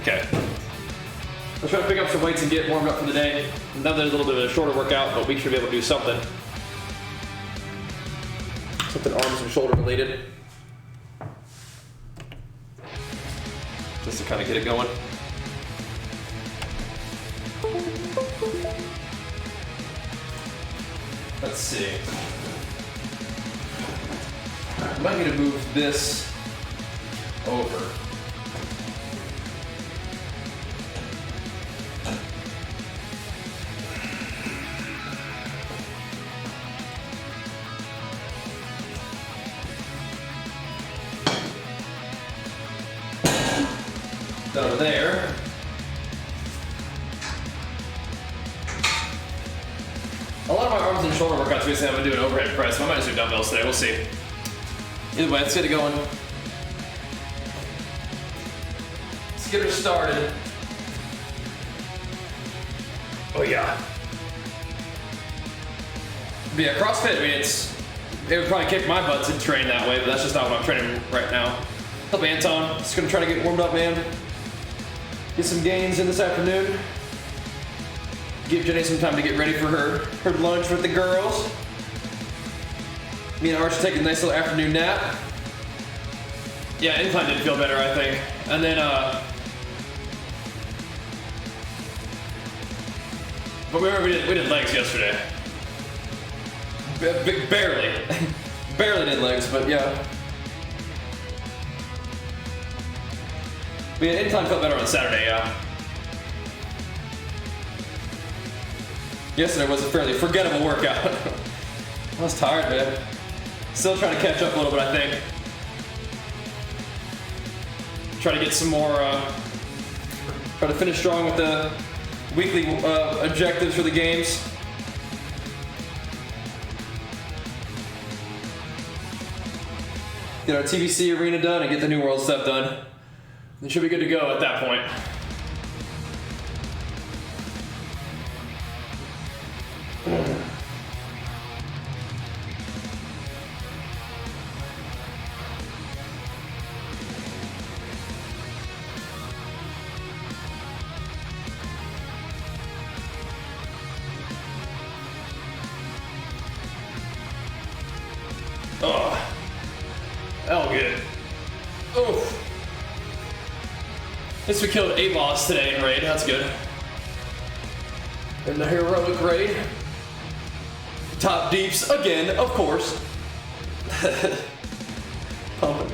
Okay. Let's try to pick up some weights and get warmed up for the day. Another little bit of a shorter workout, but we should be able to do something. Something arms and shoulder related. Just to kind of get it going. Let's see. I might need to move this over. That over there. A lot of my arms and shoulder workouts recently I've been doing overhead press. I might just do dumbbells today, we'll see. Either way, let's get it going. Let's get her started. Oh yeah. But yeah, CrossFit, I mean, it would probably kick my butt to train that way, but that's just not what I'm training right now. What's up, Anton? Just gonna try to get warmed up, man. Get some gains in this afternoon. Give Jenny some time to get ready for her lunch with the girls. Me and Arch take a nice little afternoon nap. Yeah, incline did feel better, I think. And then, but remember we did legs yesterday. Barely. Barely did legs, but yeah. Yeah, incline felt better on Saturday, yeah. Yesterday was a fairly forgettable workout. I was tired, man. Still trying to catch up a little bit, I think. Try to get some more, try to finish strong with the weekly objectives for the games. Get our TBC arena done and get the New World stuff done. It should be good to go at that point. Oh, good. Oof. Guess we killed a boss today in raid. That's good. In the heroic raid. Top deeps again, of course. Pumping.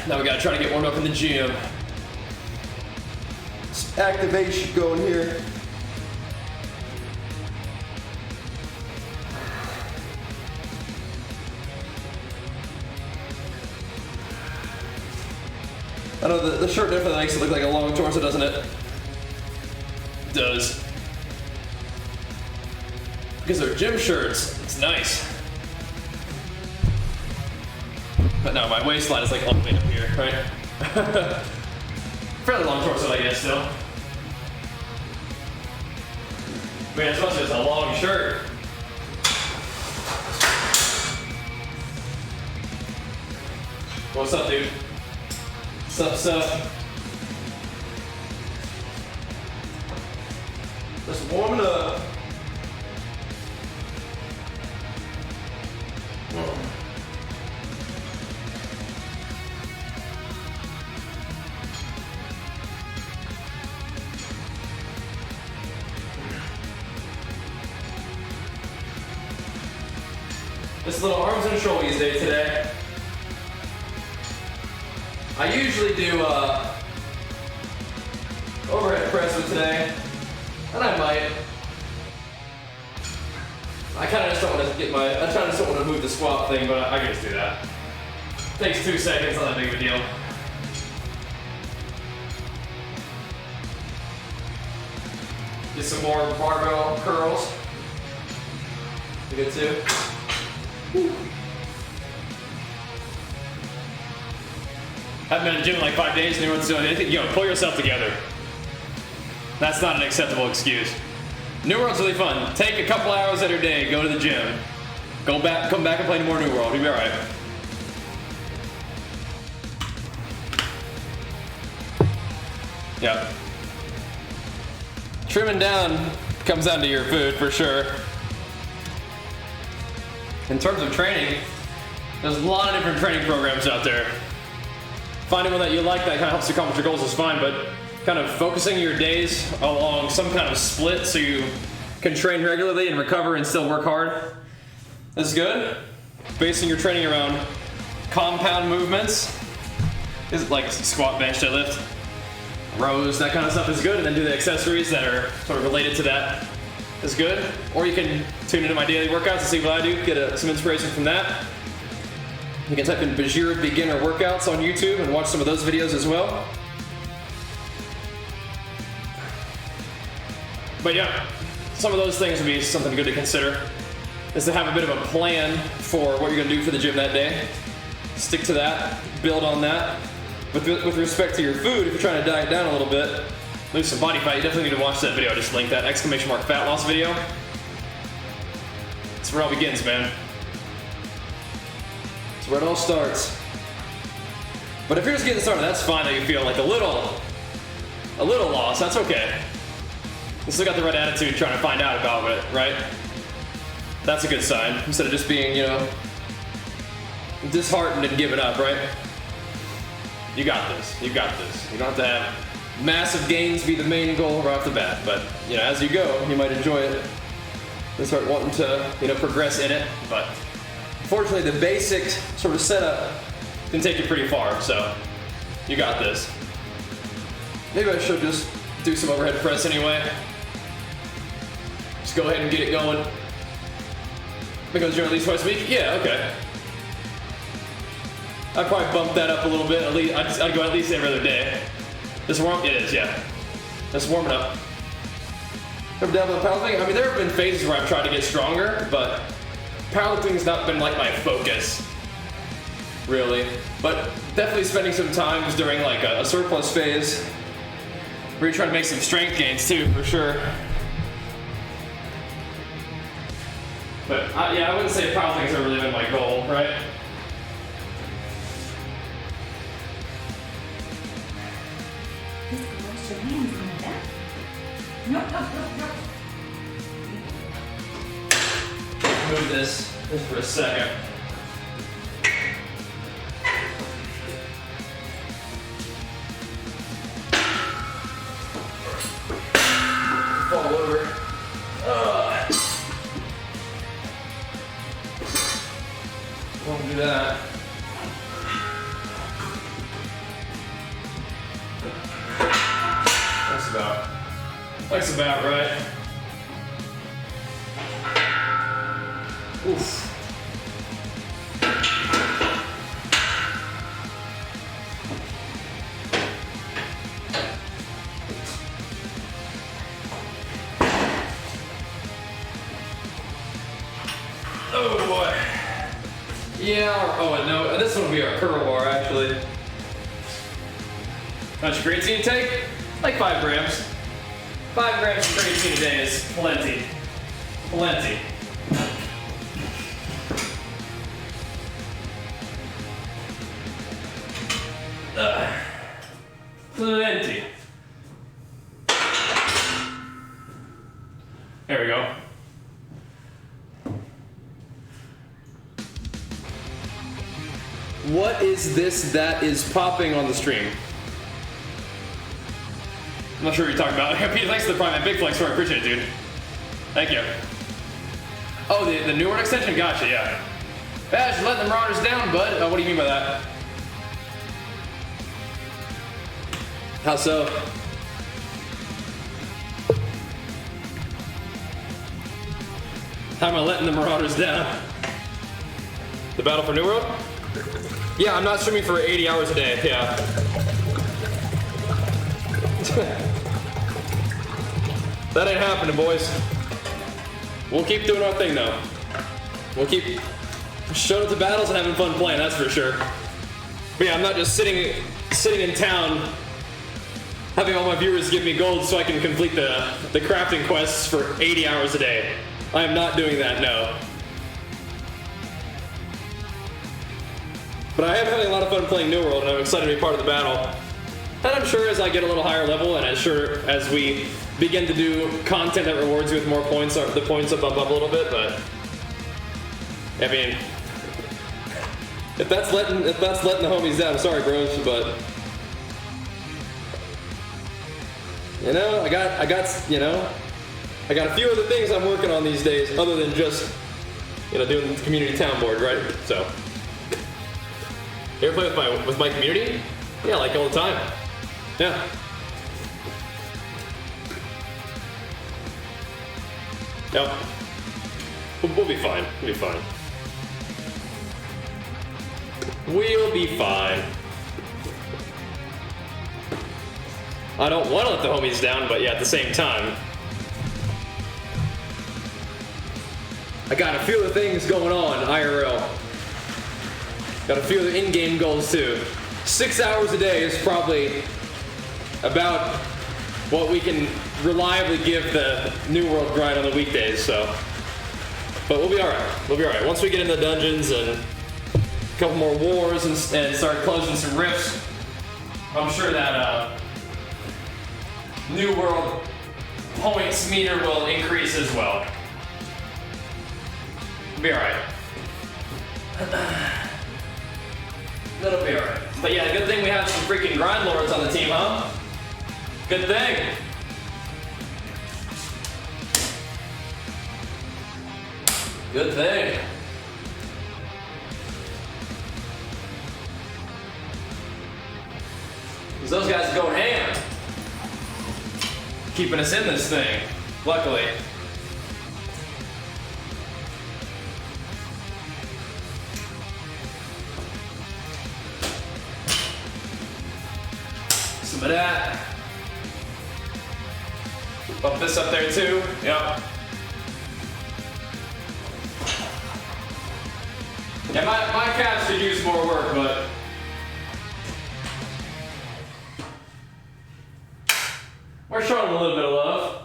Now we gotta try to get warmed up in the gym. Some activation going here. I know the shirt definitely makes it look like a long torso, doesn't it? It does. Because they're gym shirts, it's nice. But no, my waistline is like all the way up here, right? Fairly long torso, I guess, still. Man, it's mostly just a long shirt. What's up, dude? Sup. Just warming up. This little arms and shoulders day today. I usually do overhead press with today, and I might. I kind of just don't want to get my. I kind of just don't want to move the squat thing, but I can just do that. Takes 2 seconds, not that big of a deal. Get some more barbell curls. You good too? Woo. Haven't been in the gym in like 5 days and everyone's doing anything. Yo, pull yourself together. That's not an acceptable excuse. New World's really fun. Take a couple hours out of your day, go to the gym. Come back and play more New World. You'll be alright. Yeah. Trimming down comes down to your food for sure. In terms of training, there's a lot of different training programs out there. Finding one that you like that kind of helps you accomplish your goals is fine, but kind of focusing your days along some kind of split so you can train regularly and recover and still work hard is good. Basing your training around compound movements, is like squat, bench, deadlift, rows, that kind of stuff is good, and then do the accessories that are sort of related to that is good. Or you can tune into my daily workouts and see what I do, get some inspiration from that. You can type in Bajheera beginner workouts on YouTube and watch some of those videos as well. But yeah, some of those things would be something good to consider, is to have a bit of a plan for what you're gonna do for the gym that day. Stick to that, build on that. With respect to your food, if you're trying to diet down a little bit, lose some body fat, you definitely need to watch that video. I just linked that !, fat loss video. That's where it all begins, man. That's where it all starts. But if you're just getting started, that's fine that you feel like a little lost, that's okay. You still got the right attitude trying to find out about it, right? That's a good sign, instead of just being, you know, disheartened and giving up, right? You got this, you got this. You don't have to have massive gains be the main goal right off the bat, but, you know, as you go, you might enjoy it and start wanting to, you know, progress in it, but unfortunately the basic sort of setup can take you pretty far, so you got this. Maybe I should just do some overhead press anyway. Just go ahead and get it going. Make those at least twice a week? Yeah, okay. I'd probably bump that up a little bit. At least I'd go at least every other day. Just warm. It is, yeah. Just warming up. Ever dabbled in powerlifting? I mean, there have been phases where I've tried to get stronger, but powerlifting has not been like my focus, really. But definitely spending some time just during like a surplus phase, where you're trying to make some strength gains too, for sure. But yeah, I wouldn't say powerlifting's ever really been my goal, right? Wash your hands on the back. No. Move this just for a second. Fall over. Won't do that. That's about right. Oof. Oh boy. Yeah, oh no, this one will be our curl bar actually. How much creatine you take? Like 5 grams. 5 grams of creatine a day is plenty. Plenty. Plenty. There we go. What is this that is popping on the stream? I'm not sure what you're talking about. Pete, thanks for the Prime and Big Flex store. I appreciate it, dude. Thank you. Oh, the new word extension? Gotcha, yeah. Yeah, just letting the Marauders down, bud. What do you mean by that? How so? How am I letting the Marauders down? The Battle for New World? Yeah, I'm not streaming for 80 hours a day, yeah. That ain't happening, boys. We'll keep doing our thing, though. We'll keep showing up to battles and having fun playing, that's for sure. But yeah, I'm not just sitting in town having all my viewers give me gold so I can complete the crafting quests for 80 hours a day. I am not doing that, no. But I am having a lot of fun playing New World, and I'm excited to be part of the battle. And I'm sure as I get a little higher level, and as we begin to do content that rewards you with more points, the points will bump up a little bit. But I mean, if that's letting the homies down, sorry, bros, but you know, I got a few other things I'm working on these days, other than just doing the community town board, right? So, you ever play with my community? Yeah, like all the time. Yeah. Yep. We'll be fine. We'll be fine. We'll be fine. I don't want to let the homies down, but yeah, at the same time, I got a few of the things going on IRL. Got a few of the in-game goals too. 6 hours a day is probably about what we can reliably give the New World grind on the weekdays, so. But we'll be alright. We'll be alright. Once we get into the dungeons and a couple more wars and start closing some rifts, I'm sure that New World points meter will increase as well. We'll be alright. That'll be alright. But yeah, good thing we have some freaking grind lords on the team, huh? Good thing. Good thing. Because those guys are going ham. Keeping us in this thing, luckily. Some of that. Bump this up there too. Yep. Yeah, my calves could use more work, but we're showing them a little bit of love.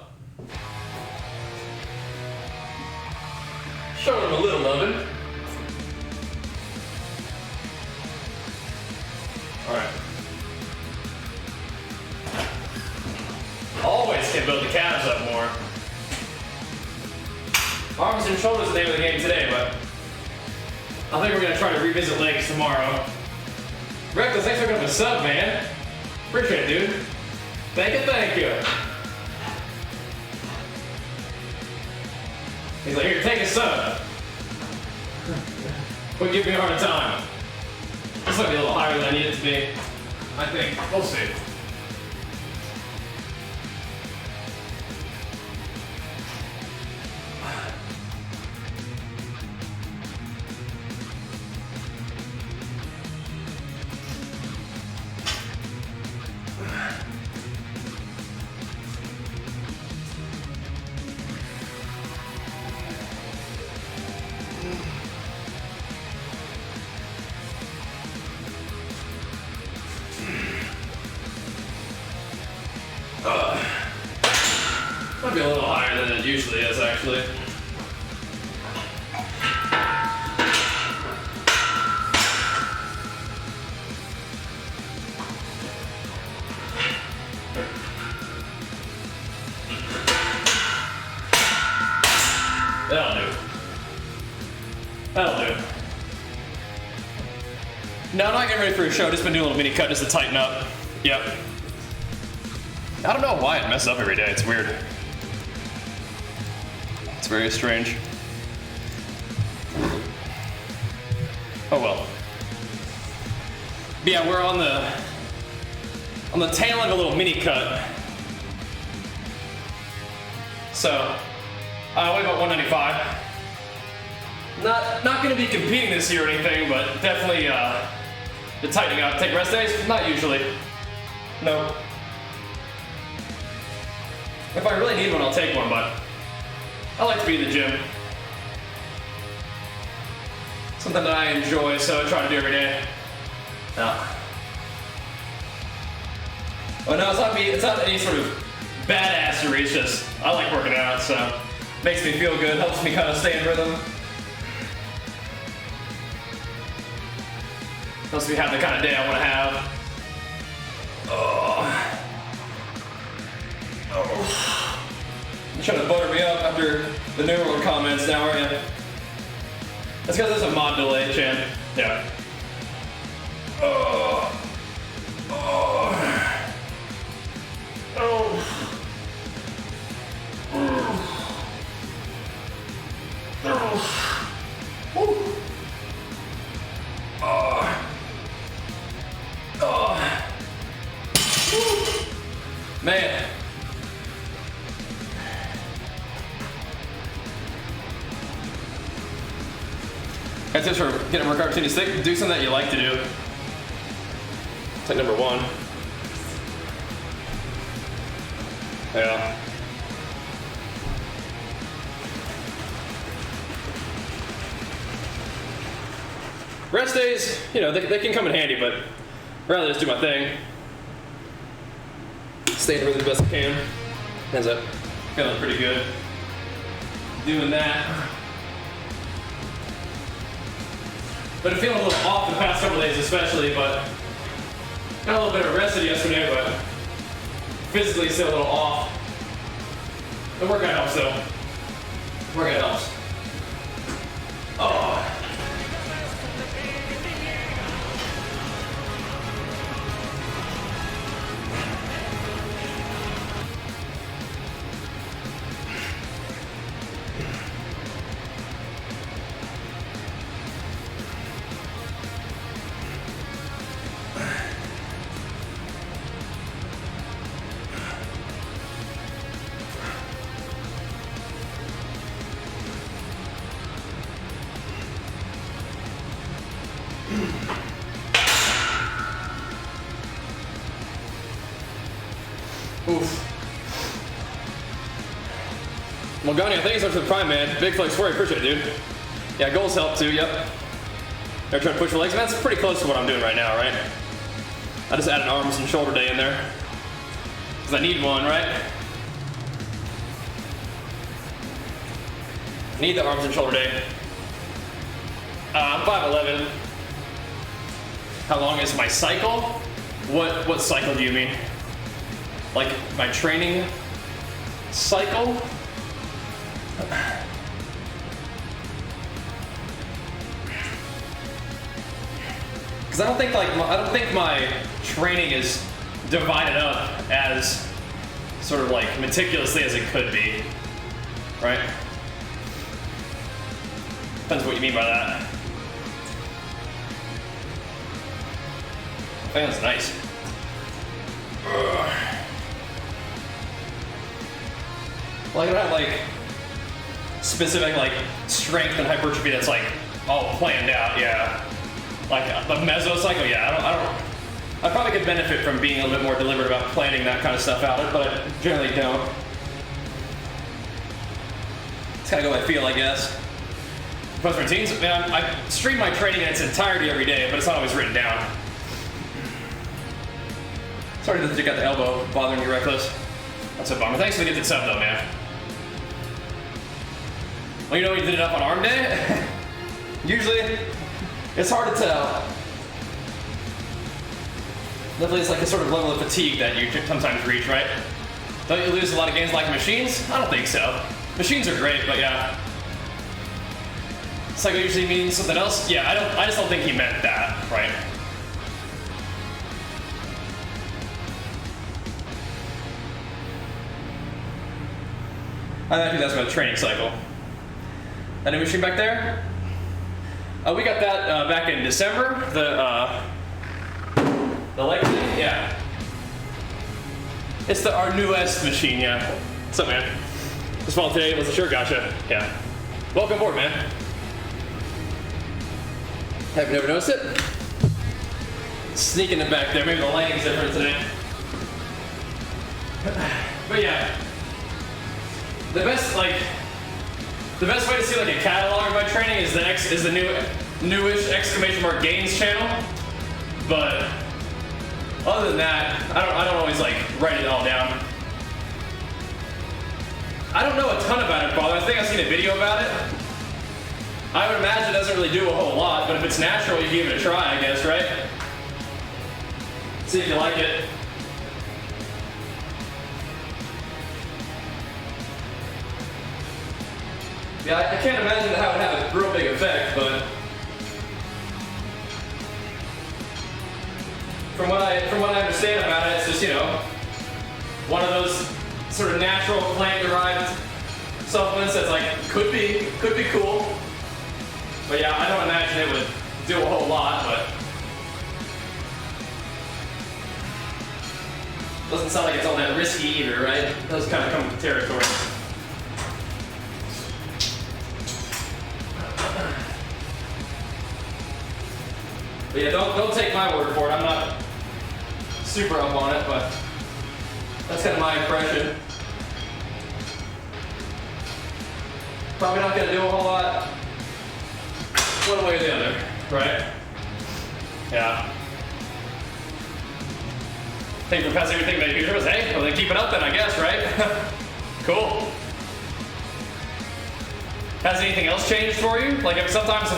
Showing them a little loving. Alright. Always can build the calves up more. Arms and shoulders are the name of the game today, but I think we're gonna try to revisit legs tomorrow. Reckless, thanks for coming to sub, man. Appreciate it, dude. Thank you. He's like, here, take a sub. Quit giving me a hard time. This might be a little higher than I need it to be. I think. We'll see. Might be a little higher than it usually is, actually. That'll do. That'll do. No, I'm not getting ready for a show. Just been doing a little mini cut just to tighten up. Yep. I don't know why it messes up every day. It's weird. It's very strange. Oh well. But yeah, we're on the tail end of a little mini cut. So, I weigh about 195. Not going to be competing this year or anything, but definitely the tightening up. Take rest days? Not usually. No. If I really need one, I'll take one, but I like to be in the gym. Something that I enjoy, so I try to do every day. No. Well, no, it's not any sort of badassery, it's just, I like working out, so makes me feel good, helps me kind of stay in rhythm. Helps me have the kind of day I want to have. Oh. trying to butter me up after the New World comments now, aren't you? That's because there's a mod delay, Chan. Yeah. Oh. Oh. Oh. Man. Got tips for getting more cartoony stick. Do something that you like to do. It's like number one. Yeah. Rest days, you know, they can come in handy, but I'd rather just do my thing. Stay in the rhythm the best I can. Ends up feeling pretty good doing that. But I'm feeling a little off the past couple days especially, but got a little bit of rested yesterday, but physically still a little off. The workout helps though. Workout helps. Oh. Oof. Well, Gunny, thank you so much for the prime, man. Big flex for you. Appreciate it, dude. Yeah, goals help too, yep. They're trying to push your legs. Man, that's pretty close to what I'm doing right now, right? I just added an arms and shoulder day in there. Because I need one, right? Need the arms and shoulder day. I'm 5'11". How long is my cycle? What cycle do you mean? Like my training cycle? Because I don't think my training is divided up as sort of like meticulously as it could be, right? Depends what you mean by that. That's nice. Ugh. Well, I don't have like specific like strength and hypertrophy that's like all planned out, yeah. Like the mesocycle, yeah. I probably could benefit from being a little bit more deliberate about planning that kind of stuff out, but I generally don't. It's kind of go by feel, I guess. Post routines, man, I stream my training in its entirety every day, but it's not always written down. Sorry that you got the elbow bothering you, Reckless. That's a bummer. Thanks for the gifted sub, though, man. Well, you know, you did it up on arm day. Usually, it's hard to tell. Definitely, it's like a sort of level of fatigue that you sometimes reach, right? Don't you lose a lot of gains like machines? I don't think so. Machines are great, but yeah. Cycle usually means something else. Yeah, I just don't think he meant that, right? I think that's about training cycle. That new machine back there? We got that back in December. The leg thing? Yeah. It's our newest machine, yeah. What's up, man? Just followed today, wasn't sure, gotcha. Yeah. Welcome aboard, man. Have you never noticed it? Sneaking it back there. Maybe the lighting's different today. But yeah. The best way to see like a catalog of my training is the newish exclamation mark gains channel. But other than that, I don't always like write it all down. I don't know a ton about it, Father. I think I've seen a video about it. I would imagine it doesn't really do a whole lot, but if it's natural, you give it a try, I guess, right? See if you like it. Yeah, I can't imagine how it would have a real big effect, but from what I understand about it, it's just, you know, one of those sort of natural plant-derived supplements that's like could be cool. But yeah, I don't imagine it would do a whole lot, but doesn't sound like it's all that risky either, right? It does kind of come with the territory. But yeah, don't take my word for it. I'm not super up on it, but that's kind of my impression. Probably not going to do a whole lot one way or the other, right? Yeah. Thank you for passing everything that you was. Hey, well then keep it up then, I guess, right? Cool. Has anything else changed for you? Like sometimes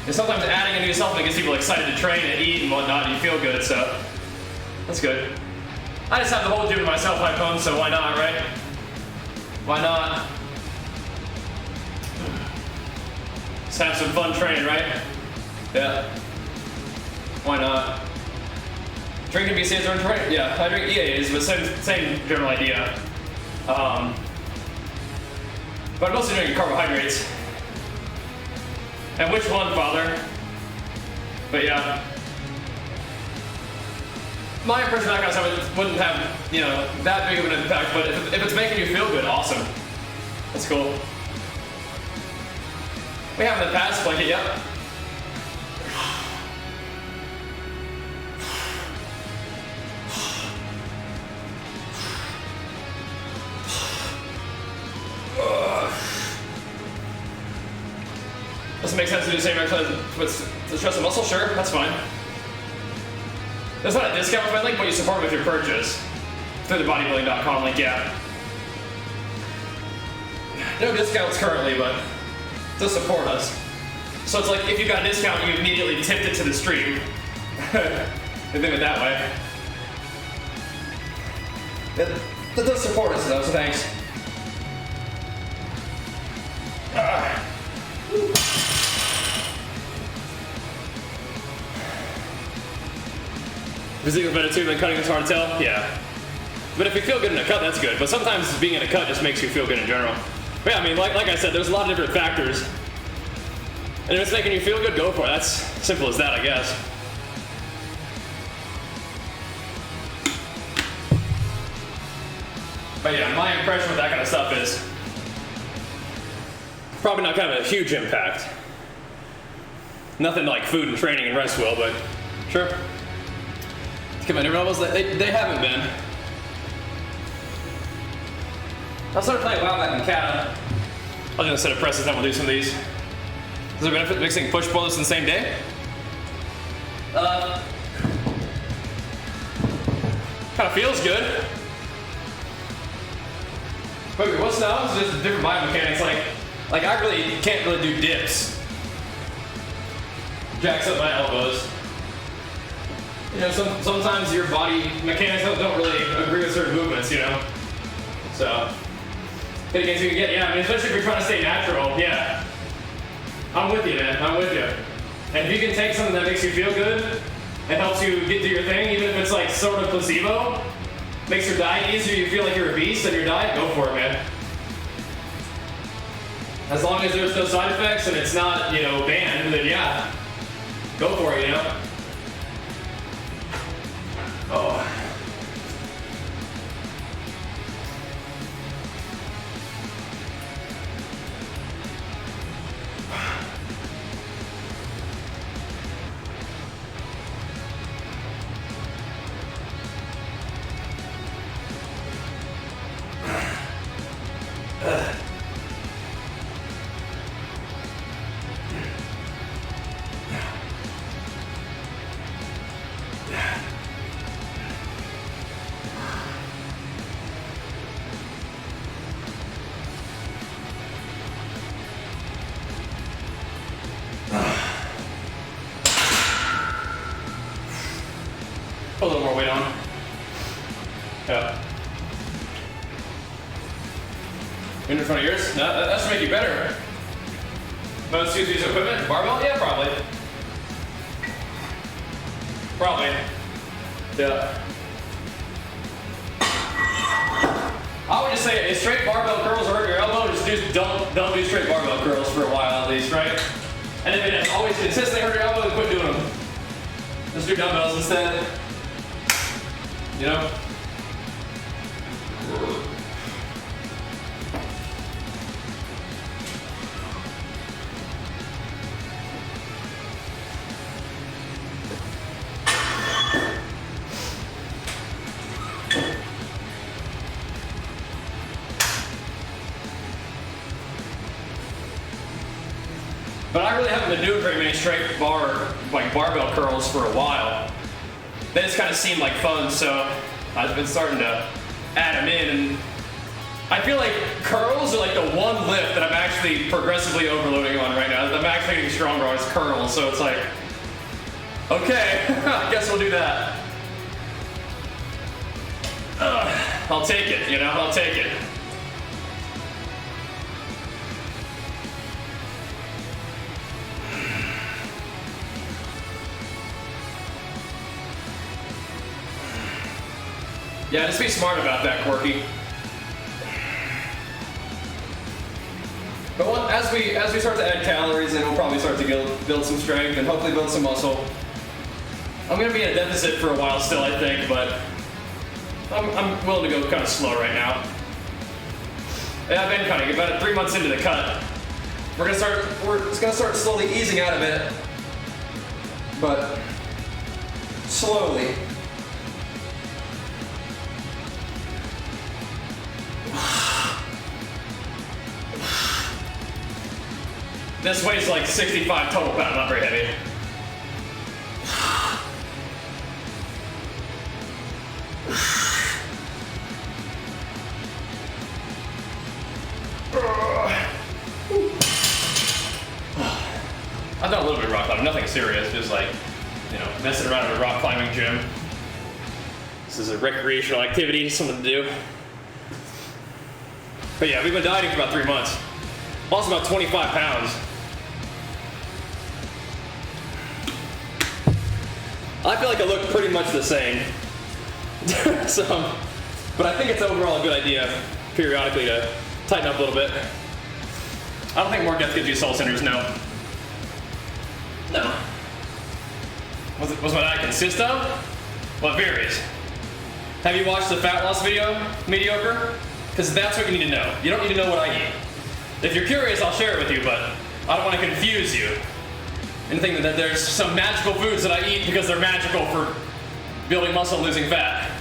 adding a new supplement gets people excited to train and eat and whatnot, and you feel good, so that's good. I just have the whole gym to myself, my phone, so why not, right? Why not? Just have some fun training, right? Yeah. Why not? Drinking BCAAs or training? Yeah, I drink EAAs, but same general idea. But I'm mostly drinking carbohydrates. And which one, Father? But yeah. My impression of that kind of stuff wouldn't have, you know, that big of an impact, but if it's making you feel good, awesome. That's cool. We have in the past, like, yep. Does it make sense to do the same exercise to stress the muscle? Sure, that's fine. There's not a discount with my link, but you support it with your purchase through the bodybuilding.com link, yeah. No discounts currently, but to support us. So it's like if you got a discount, you immediately tipped it to the stream. Think of it that way. That does support us though, so thanks. Physique is better too than cutting, it's hard to tell? Yeah. But if you feel good in a cut, that's good. But sometimes being in a cut just makes you feel good in general. But yeah, I mean, like I said, there's a lot of different factors. And if it's making you feel good, go for it. That's simple as that, I guess. But yeah, my impression with that kind of stuff is probably not kind of a huge impact. Nothing like food and training and rest will, but sure. Come on, everyone else, they haven't been. I started playing WoW back in Canada. I was gonna set up presses, then we'll do some of these. Is there a benefit mixing push pull lifts in the same day? Kind of feels good. But what's now is just different biomechanics. Like I really can't really do dips. Jacks up my elbows. You know, sometimes your body mechanics don't really agree with certain movements, you know? So, hit against you can get, yeah, I mean, especially if you're trying to stay natural, yeah. I'm with you, man, I'm with you. And if you can take something that makes you feel good and helps you get to your thing, even if it's like sort of placebo, makes your diet easier, you feel like you're a beast on your diet, go for it, man. As long as there's no side effects and it's not, you know, banned, then yeah, go for it, you know? Oh. Put a little more weight on. Yeah. In front of yours? No, that should make you better. Most use these equipment? Barbell? Yeah, probably. Probably. Yeah. I would just say if straight barbell curls hurt your elbow, just don't do straight barbell curls for a while at least, right? And if it always consistently hurt your elbow, then quit doing them. Just do dumbbells instead. You know? But I really haven't been doing very many straight barbell curls for a while. They just kind of seem like fun, so I've been starting to add them in. And I feel like curls are like the one lift that I'm actually progressively overloading on right now. I'm actually getting stronger on is curls, so it's like, okay, I guess we'll do that. I'll take it, you know, I'll take it. Yeah, just be smart about that, Quirky. But as we start to add calories, then we'll probably start to build some strength and hopefully build some muscle. I'm gonna be in a deficit for a while still, I think, but I'm willing to go kind of slow right now. Yeah, I've been cutting. About 3 months into the cut, we're just gonna start slowly easing out of it, but slowly. This weighs like 65 total pounds, not very heavy. I've done a little bit of rock climbing, nothing serious, just like, you know, messing around at a rock climbing gym. This is a recreational activity, something to do. But yeah, we've been dieting for about 3 months. Lost about 25 pounds. I feel like I look pretty much the same. But I think it's overall a good idea periodically to tighten up a little bit. I don't think more depth gives you soul centers, no. No. What's my diet consist of? Well, it varies. Have you watched the fat loss video, Mediocre? Because that's what you need to know. You don't need to know what I eat. If you're curious, I'll share it with you, but I don't want to confuse you and think that there's some magical foods that I eat because they're magical for building muscle and losing fat.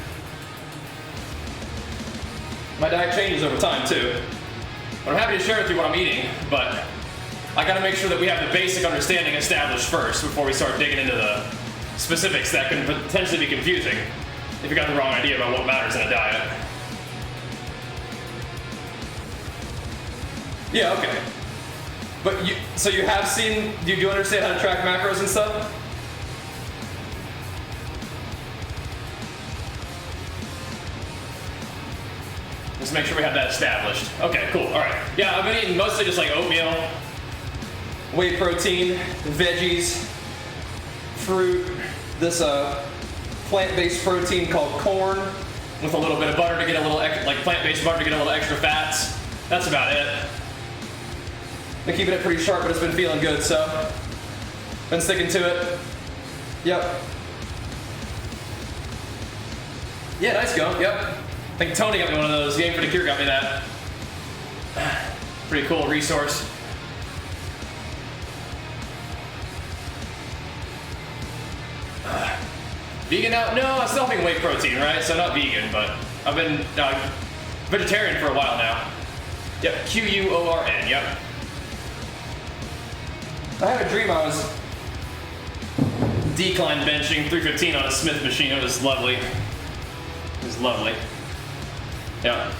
My diet changes over time, too. But I'm happy to share with you what I'm eating, but I gotta make sure that we have the basic understanding established first before we start digging into the specifics that can potentially be confusing if you got the wrong idea about what matters in a diet. Yeah, okay. But so you have seen, do you understand how to track macros and stuff? Just make sure we have that established. Okay, cool, all right. Yeah, I've been eating mostly just like oatmeal, whey protein, veggies, fruit, this plant-based protein called corn with a little bit of butter to get a little, like plant-based butter to get a little extra fats. That's about it. Been keeping it pretty sharp, but it's been feeling good, so been sticking to it. Yep. Yeah, nice go. Yep. I think Tony got me one of those. Game for the Cure got me that. Pretty cool resource. Vegan now? No, I'm still having whey protein, right? So not vegan, but I've been vegetarian for a while now. Yep, Q-U-O-R-N, yep. I had a dream I was decline benching 315 on a Smith machine. It was lovely. It was lovely. Yeah.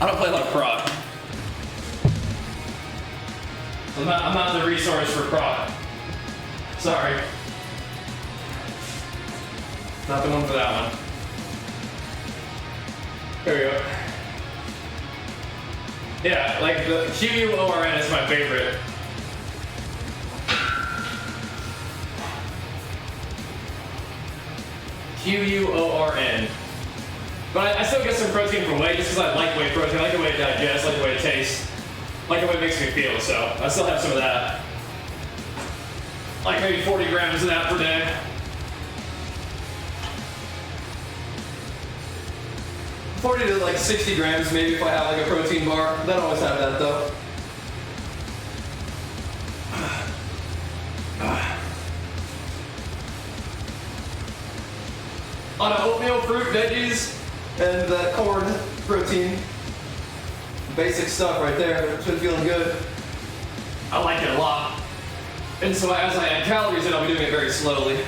I don't play a lot of prod. I'm not the resource for prod. Sorry. Not the one for that one. There we go. Yeah, like the QUORN is my favorite. QUORN. But I still get some protein from whey just because I like whey protein. I like the way it digests, I like the way it tastes, I like the way it makes me feel, so I still have some of that. Like maybe 40 grams of that per day. $40 to like 60 grams maybe if I have like a protein bar. I don't always have that though. On an oatmeal, fruit, veggies, and that corn protein. Basic stuff right there. It's been feeling good. I like it a lot. And so as I add calories in, I'll be doing it very slowly.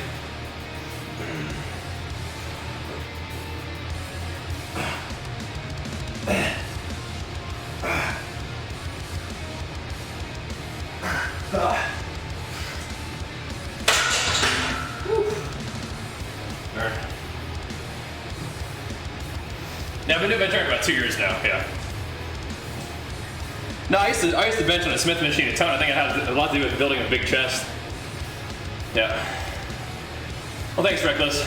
Yeah, I've been doing bench for about 2 years now, yeah. No, I used to bench on a Smith machine a ton. I think it had a lot to do with building a big chest. Yeah. Well, thanks, Reckless.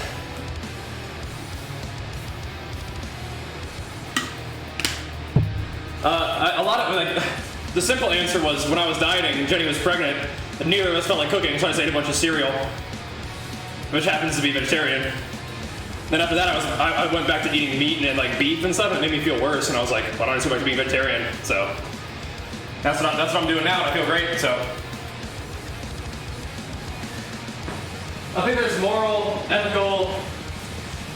A lot of, like, the simple answer was when I was dieting and Jenny was pregnant, and neither of us felt like cooking, so I just ate a bunch of cereal, which happens to be vegetarian. Then after that, I went back to eating meat and like beef and stuff, and it made me feel worse. And I was like, why don't I just go back to being vegetarian? So that's what I'm doing now, and I feel great. So I think there's moral, ethical,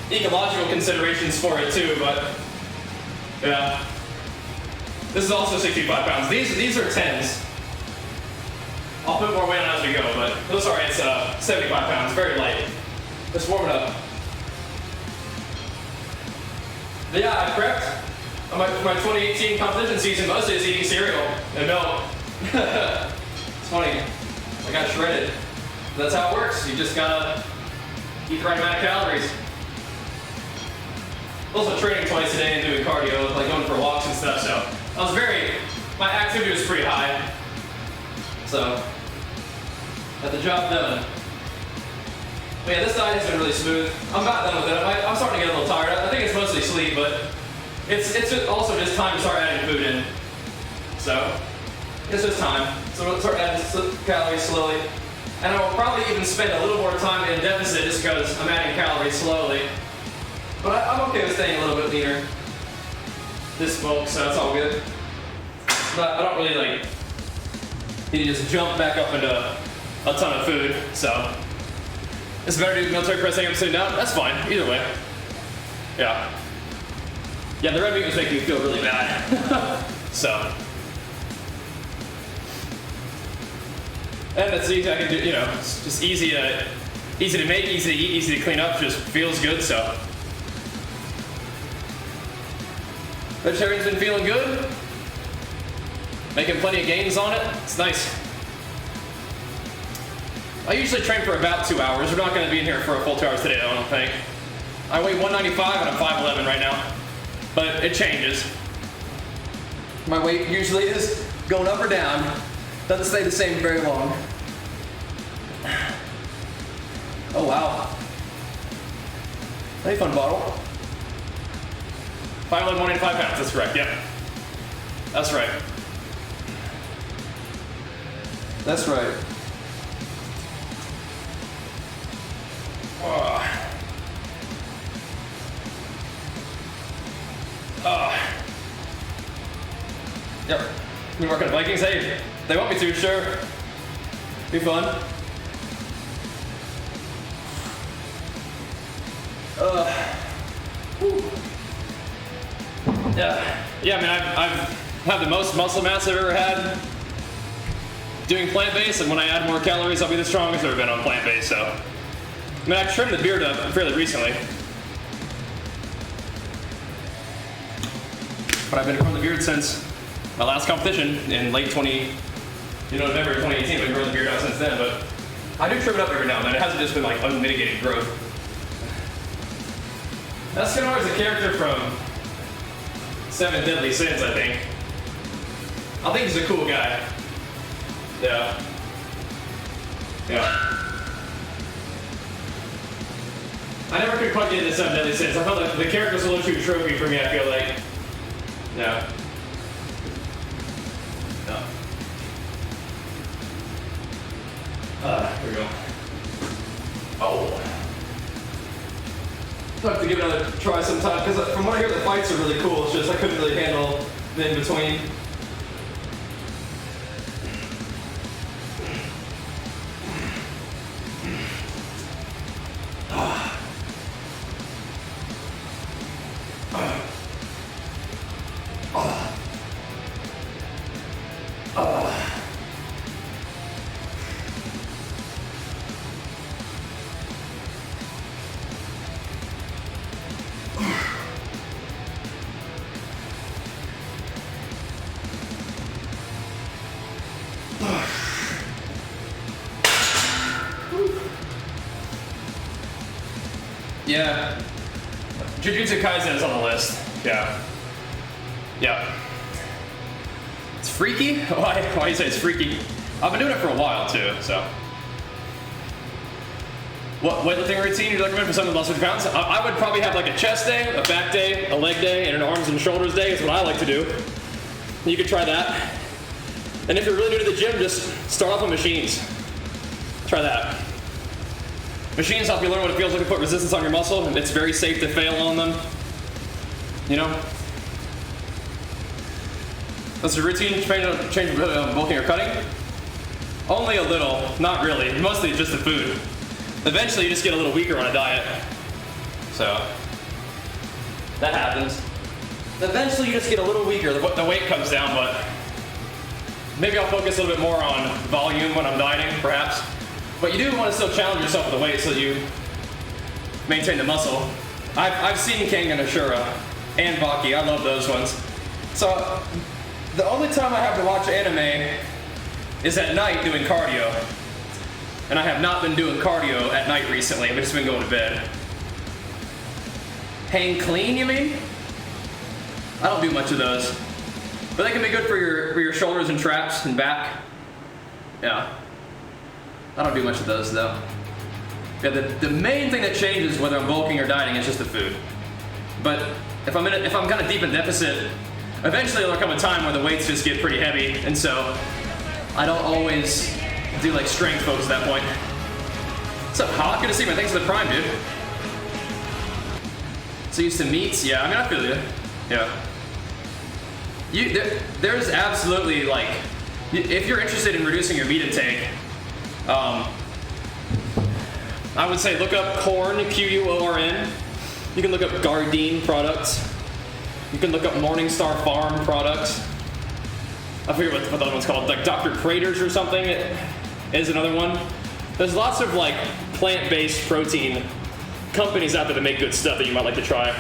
ecological considerations for it too. But yeah, this is also 65 pounds. These are 10s. I'll put more weight on as we go, but those are 75 pounds, very light. Let's warm it up. But yeah, I prepped my 2018 competition season mostly is eating cereal and milk. It's funny. I got shredded. That's how it works. You just gotta eat the right amount of calories. Also training twice a day and doing cardio, like going for walks and stuff, so my activity was pretty high. So, got the job done. But yeah, this diet has been really smooth. I'm about done with it. I'm starting to get a little tired. I think it's mostly sleep, but it's also just time to start adding food in. So, it's just time. So we'll start adding calories slowly. And I will probably even spend a little more time in deficit just because I'm adding calories slowly. But I'm okay with staying a little bit leaner. This bulk, so that's all good. But I don't really like need to just jump back up into a ton of food, so. It's better to do military press hang up sitting down? That's fine, either way. Yeah. Yeah, the red meat was making me feel really bad. So. And it's easy, I can do, it's just easy to make, easy to eat, easy to clean up, just feels good, so. Vegetarian's been feeling good. Making plenty of gains on it, it's nice. I usually train for about 2 hours. We're not going to be in here for a full 2 hours today, I don't think. I weigh 195 and I'm 5'11 right now. But it changes. My weight usually is going up or down. Doesn't stay the same very long. Oh, wow. Hey, fun bottle. 5'11", 185 pounds. That's correct, yep. That's right. That's right. Yep. We work on Vikings. Hey, they want me to, sure. Be fun. Yeah, I mean, I've had the most muscle mass I've ever had doing plant-based, and when I add more calories, I'll be the strongest I've ever been on plant-based, so. I mean, I trimmed the beard up fairly recently. But I've been growing the beard since my last competition in late November 2018. I've been growing the beard out since then, but I do trim it up every now and then. It hasn't just been like unmitigated growth. Escanor is a character from 7 Deadly Sins, I think. I think he's a cool guy. Yeah. Yeah. I never could quite get into 7 Deadly Sins. I felt like the character's a little too trophy for me, I feel like. Yeah. Here we go. Oh. I'll have to give it another try sometime, because from what I hear, the fights are really cool. It's just I couldn't really handle the in-between. Yeah. Jujutsu Kaisen is on the list. Yeah. Yeah. It's freaky? Why do you say it's freaky? I've been doing it for a while too, so. What weightlifting routine you'd recommend for someone with less than 50 pounds? I would probably have like a chest day, a back day, a leg day, and an arms and shoulders day is what I like to do. You could try that. And if you're really new to the gym, just start off with machines. Try that. Machines help you learn what it feels like to put resistance on your muscle, and it's very safe to fail on them. You know? Does your routine change bulking or cutting? Only a little, not really. Mostly just the food. Eventually you just get a little weaker on a diet. So, that happens. Eventually you just get a little weaker, the weight comes down, but maybe I'll focus a little bit more on volume when I'm dieting, perhaps. But you do want to still challenge yourself with the weight so that you maintain the muscle. I've seen Kengan Ashura and Baki. I love those ones. So the only time I have to watch anime is at night doing cardio. And I have not been doing cardio at night recently. I've just been going to bed. Hang clean, you mean? I don't do much of those. But they can be good for your shoulders and traps and back. Yeah. I don't do much of those though. Yeah, the main thing that changes whether I'm bulking or dieting is just the food. But if I'm kind of deep in deficit, eventually there'll come a time where the weights just get pretty heavy, and so I don't always do like strength focus at that point. What's up, Hawk? Good to see you, man. Thanks for the prime, dude. So used to meats? Yeah, I mean, I feel you. Yeah. There's absolutely like, if you're interested in reducing your meat intake, I would say look up Quorn, Q-U-O-R-N. You can look up Gardein products. You can look up Morningstar Farm products. I forget what the other one's called, like Dr. Prater's or something is another one. There's lots of like plant-based protein companies out there that make good stuff that you might like to try.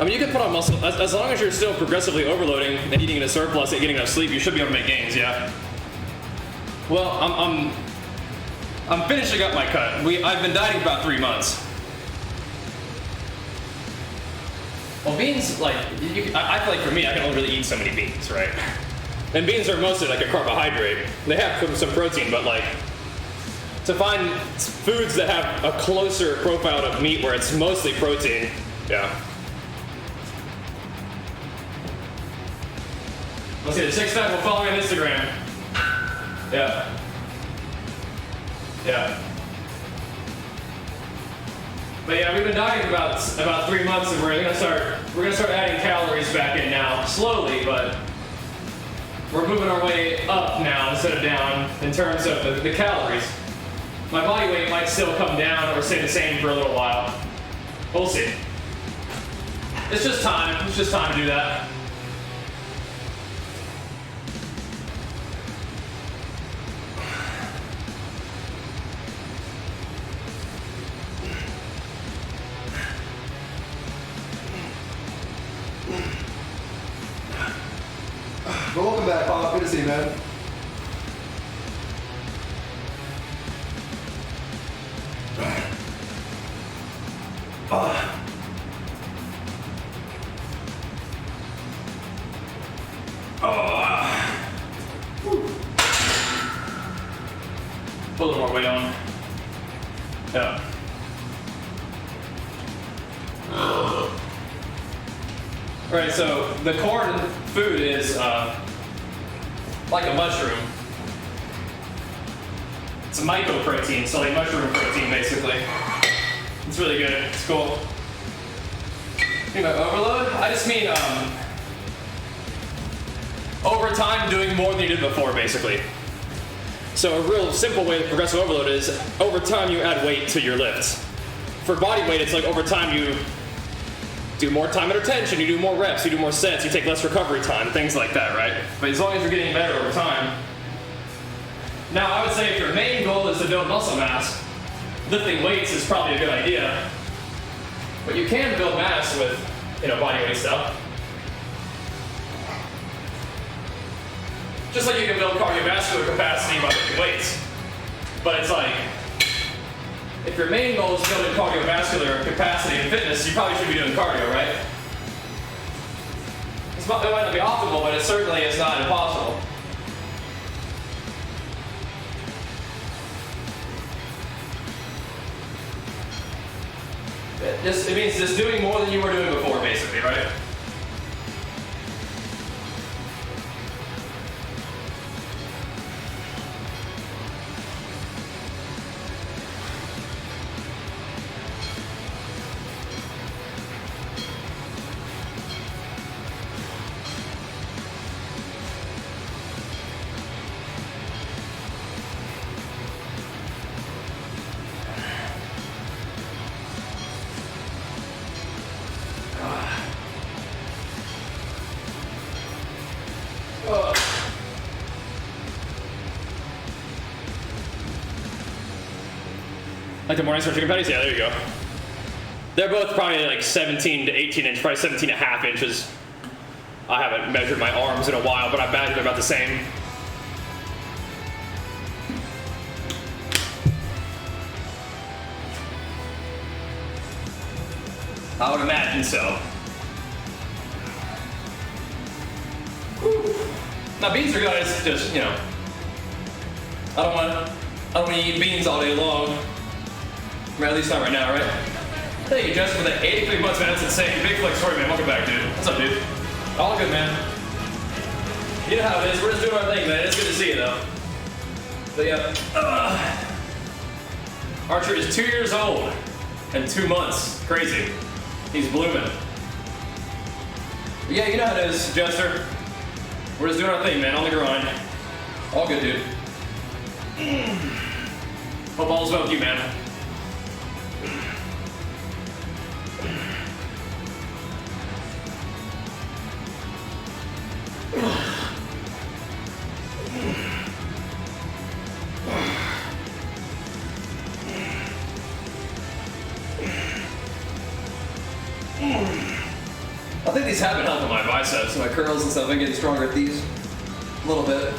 I mean, you can put on muscle, as long as you're still progressively overloading and eating in a surplus and getting enough sleep, you should be able to make gains, yeah. Well, I'm finishing up my cut. I've been dieting about 3 months. Well, beans, like, I feel like for me, I can only really eat so many beans, right? And beans are mostly like a carbohydrate. They have some protein, but like, to find foods that have a closer profile of meat where it's mostly protein, yeah. Let's see, the six pack will follow me on Instagram. Yeah. Yeah. But yeah, we've been dieting about 3 months, and we're gonna start adding calories back in now, slowly, but we're moving our way up now instead of down in terms of the calories. My body weight might still come down or stay the same for a little while. We'll see. It's just time. It's just time to do that. Well, welcome back, Bob. Good to see you, man. Put a little more weight on. Yeah. Alright, so the corn food is like a mushroom. It's a mycoprotein, so like mushroom protein basically. It's really good, it's cool. You know, overload? I just mean over time doing more than you did before basically. So a real simple way of progressive overload is over time you add weight to your lifts. For body weight, it's like over time you do more time under tension, you do more reps, you do more sets, you take less recovery time, things like that, right? But as long as you're getting better over time. Now, I would say if your main goal is to build muscle mass, lifting weights is probably a good idea. But you can build mass with, you know, body weight stuff. Just like you can build cardiovascular capacity by lifting weights. But it's like, if your main goal is building cardiovascular capacity and fitness, you probably should be doing cardio, right? It might not be optimal, but it certainly is not impossible. It means just doing more than you were doing before, basically, right? Like the morning start chicken patties? Yeah, there you go. They're both probably like 17 to 18 inch, probably 17 and a half inches. I haven't measured my arms in a while, but I imagine they're about the same. I would imagine so. Whew. Now beans are good, it's just, you know, I don't want to eat beans all day long. Or at least not right now, right? Thank you, Justin, for that 83 months, man. That's insane. Big flex story, man. Welcome back, dude. What's up, dude? All good, man. You know how it is. We're just doing our thing, man. It's good to see you, though. But yeah. Archer is 2 years old and 2 months. Crazy. He's blooming. But yeah, you know how it is, Jester. We're just doing our thing, man. On the grind. All good, dude. Hope all's well with you, man. I think these have been helping my biceps, my curls and stuff. I'm getting stronger at these a little bit.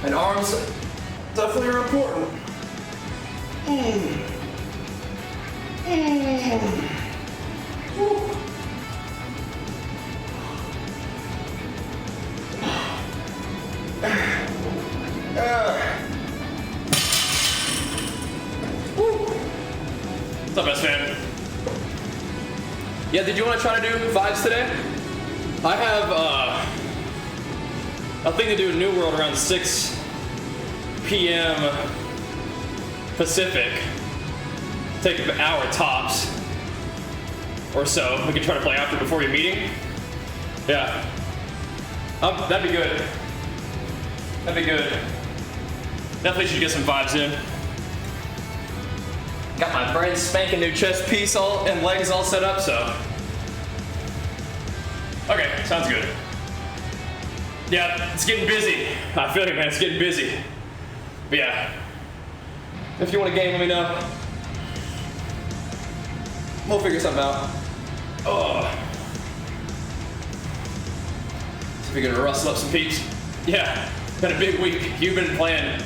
And arms definitely are important. What's up, best man? Yeah, did you want to try to do 5s today? I have a thing to do in New World around 6 p.m. Pacific. Take an hour tops or so. We can try to play after before your meeting. Yeah. That'd be good. That'd be good. Definitely should get some 5s in. Got my brand spanking new chest piece all and legs all set up, so. Okay, sounds good. Yeah, it's getting busy. I feel you, man, it's getting busy. But yeah, if you want a game, let me know. We'll figure something out. Oh. See if we can rustle up some peeps. Yeah, been a big week. You've been playing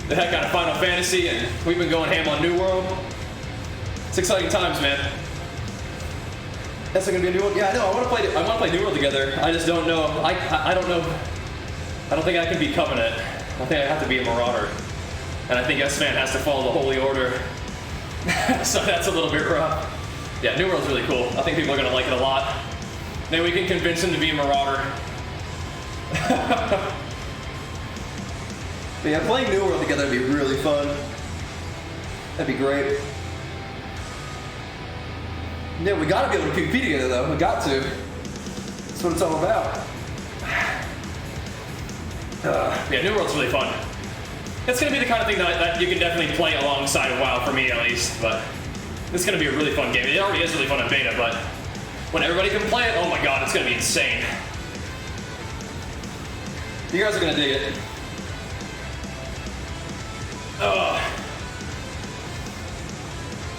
the heck out of Final Fantasy, and we've been going ham on New World. It's exciting times, man. That's gonna be a new one. Yeah, I know. I want to play New World together. I just don't know. I don't know. I don't think I can be Covenant. I think I have to be a Marauder. And I think S-Man has to follow the Holy Order. So that's a little bit rough. Yeah, New World's really cool. I think people are gonna like it a lot. Maybe we can convince him to be a Marauder. But yeah, playing New World together would be really fun. That'd be great. Yeah, we gotta be able to compete together though. We got to. That's what it's all about. Yeah, New World's really fun. It's gonna be the kind of thing that you can definitely play alongside of WoW for me at least, but it's gonna be a really fun game. It already is really fun in beta, but when everybody can play it, oh my god, it's gonna be insane. You guys are gonna dig it.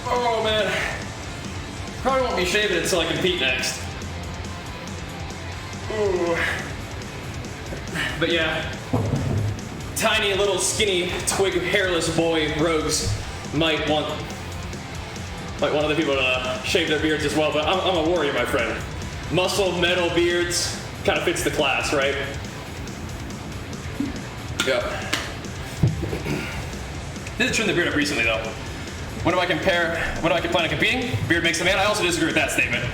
Oh man. Probably won't be shaving until I compete next. Ooh. But yeah, tiny little skinny twig hairless boy rogues might want other people to shave their beards as well, but I'm a warrior, my friend. Muscle, metal beards, kind of fits the class, right? Yep. Did trim the beard up recently though. When do I plan on competing? Beard makes the man. I also disagree with that statement.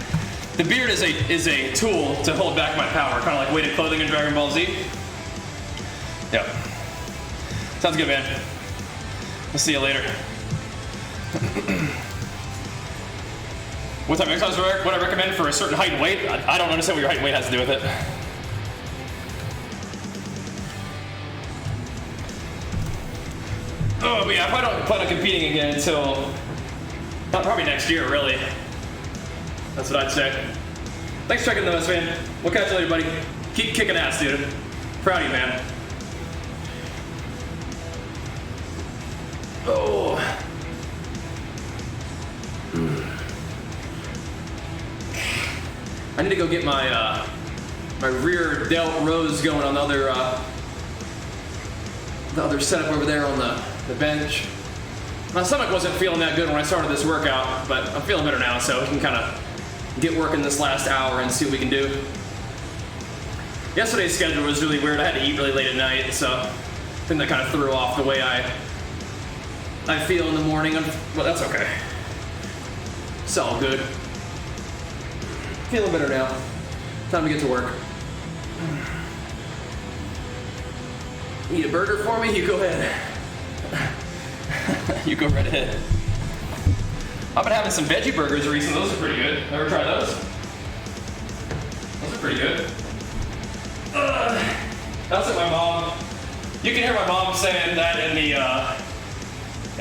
The beard is a tool to hold back my power, kind of like weighted clothing in Dragon Ball Z. Yep. Sounds good, man. We'll see you later. What type of exercise would I recommend for a certain height and weight? I don't understand what your height and weight has to do with it. Oh, but yeah, I probably don't plan on competing again until probably next year, really. That's what I'd say. Thanks for checking those, man. We'll catch you later, buddy. Keep kicking ass, dude. Proud of you, man. Oh. I need to go get my my rear delt rows going on the other setup over there on the bench. My stomach wasn't feeling that good when I started this workout, but I'm feeling better now, so we can kind of get working this last hour and see what we can do. Yesterday's schedule was really weird. I had to eat really late at night, so I think that kind of threw off the way I feel in the morning. Well, that's okay. It's all good. Feeling better now. Time to get to work. Eat a burger for me? You go ahead. You go right ahead. I've been having some veggie burgers recently. Those are pretty good. Ever try those? Those are pretty good. That's like my mom. You can hear my mom saying that in the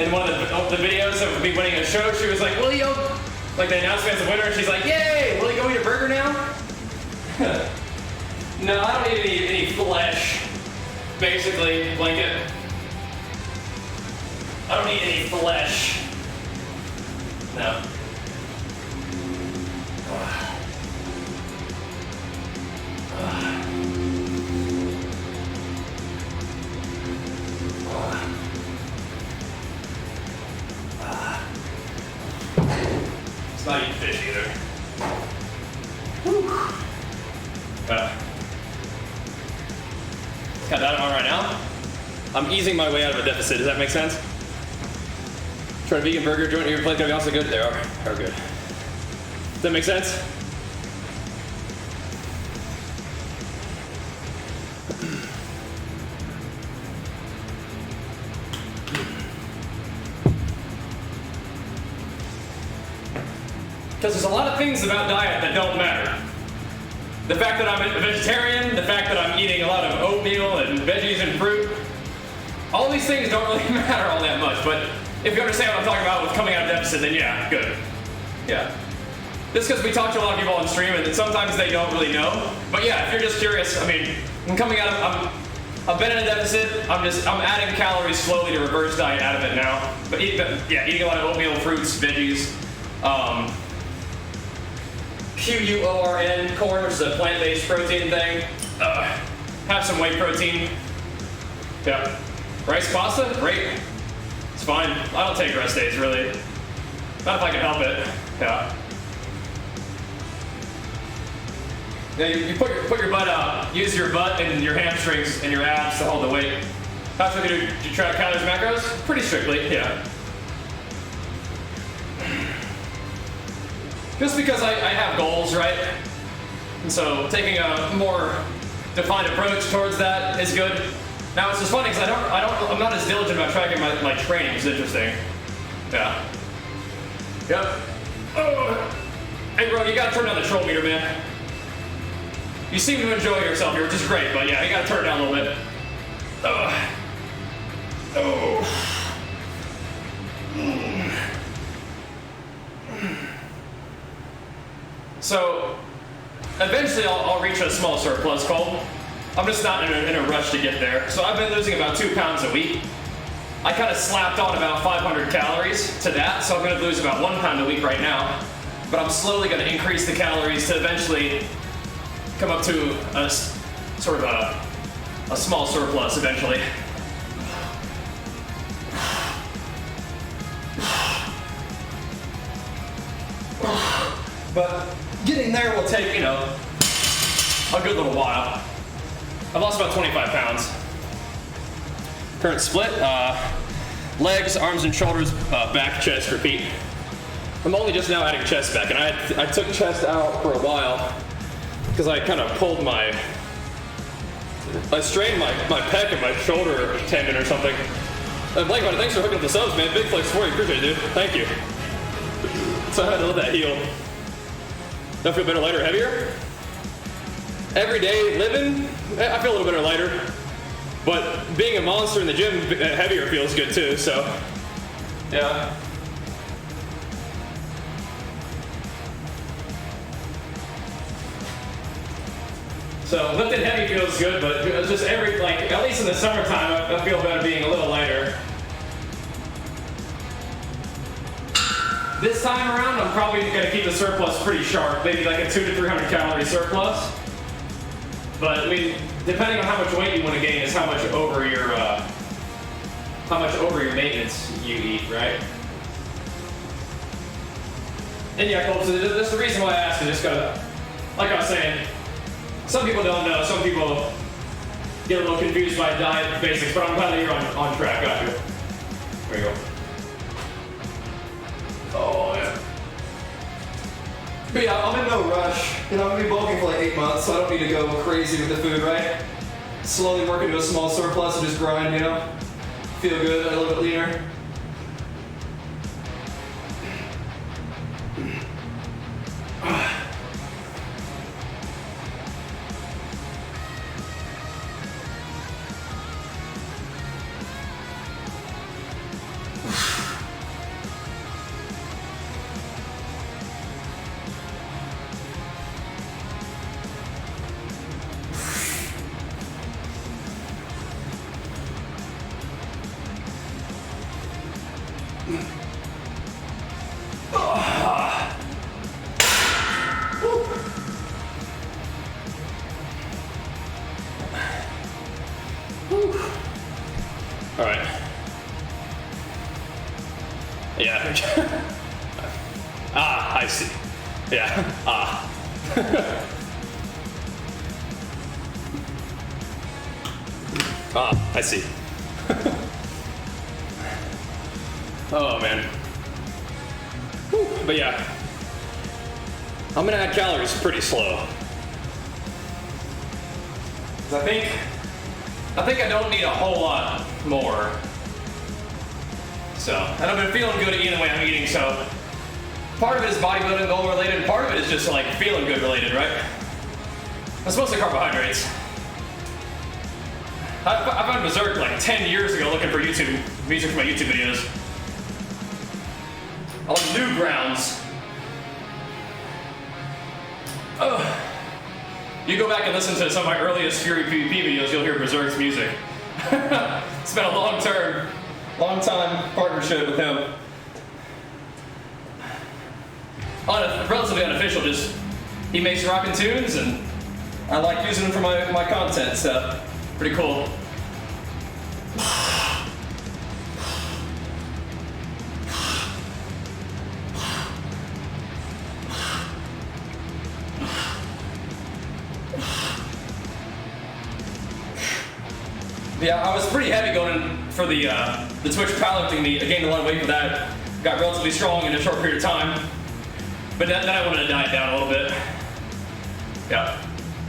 in one of the videos of me winning a show. She was like, "William," like the announcement's a winner, and she's like, "Yay! Will you go eat a burger now?" No, I don't need any flesh. Basically, blanket. I don't need any flesh. No. It's not eating fish either. Whew. Got that on right now. I'm easing my way out of a deficit. Does that make sense? Try a vegan burger joint in your plate. They're also good. They are good. Does that make sense? Because there's a lot of things about diet that don't matter. The fact that I'm a vegetarian, the fact that I'm eating a lot of oatmeal and veggies and fruit, all these things don't really matter all that much, but if you understand what I'm talking about with coming out of deficit, then yeah, good. Yeah. Just because we talk to a lot of people on stream and sometimes they don't really know. But yeah, if you're just curious, I mean, I'm coming out of, I've been in a deficit, I'm adding calories slowly to reverse diet out of it now. But eating a lot of oatmeal, fruits, veggies, QUORN, corn, which is a plant-based protein thing. Have some whey protein. Yeah. Rice pasta? Great. It's fine. I don't take rest days, really. Not if I can help it. Yeah. Yeah, you put your butt out. Use your butt and your hamstrings and your abs to hold the weight. How strictly do you track calories, macros? Pretty strictly, yeah. Just because I have goals, right? And so taking a more defined approach towards that is good. Now it's just funny because I'm not as diligent about tracking my training. It's interesting. Yeah. Yep. Oh. Hey bro, you gotta turn down the troll meter, man. You seem to enjoy yourself here, which is great, but yeah, you gotta turn it down a little bit. Oh. So, eventually I'll reach a small surplus, Cole. I'm just not in a rush to get there. So I've been losing about 2 pounds a week. I kind of slapped on about 500 calories to that, so I'm gonna lose about 1 pound a week right now. But I'm slowly gonna increase the calories to eventually come up to a sort of a small surplus eventually. But getting there will take, you know, a good little while. I've lost about 25 pounds. Current split, legs, arms and shoulders, back, chest, repeat. I'm only just now adding chest back, and I took chest out for a while because I kind of pulled I strained my pec and my shoulder tendon or something. Blake, thanks for hooking up the subs, man. Big flex for you, appreciate it, dude. Thank you. So I had to let that heal. Don't feel better, lighter, heavier? Every day living, I feel a little better, lighter. But being a monster in the gym, heavier feels good too, so. Yeah. So lifting heavy feels good, but just at least in the summertime, I feel better being a little lighter. This time around, I'm probably gonna keep the surplus pretty sharp, maybe like a 200 to 300 calorie surplus. But I mean, depending on how much weight you want to gain is how much over your maintenance you eat, right? And yeah, Cole, so that's the reason why I asked. Is just gotta, like I was saying, some people don't know. Some people get a little confused by diet basics, but I'm glad that you're on track. Got you. There you go. Oh yeah. But yeah, I'm in no rush. You know, I'm gonna be bulking for like 8 months, so I don't need to go crazy with the food, right? Slowly work into a small surplus and just grind, you know? Feel good, a little bit leaner. All right. Yeah. I see. Yeah. I see. Oh man. Whew. But yeah, I'm gonna add calories pretty slow. I think I don't need a whole lot more. So, and I've been feeling good eating the way I'm eating, so part of it is bodybuilding goal related, and part of it is just like feeling good related, right? That's mostly carbohydrates. I found Berserk like 10 years ago looking for YouTube music for my YouTube videos. On Newgrounds. Oh. You go back and listen to some of my earliest Fury PvP videos, you'll hear Berserk's music. It's been a long time partnership with him. Relatively unofficial, just he makes rockin' tunes and I like using them for my content, so pretty cool. Yeah, I was pretty heavy going in for the Twitch powerlifting meet. I gained a lot of weight for that. Got relatively strong in a short period of time. But then I wanted to diet down a little bit. Yeah.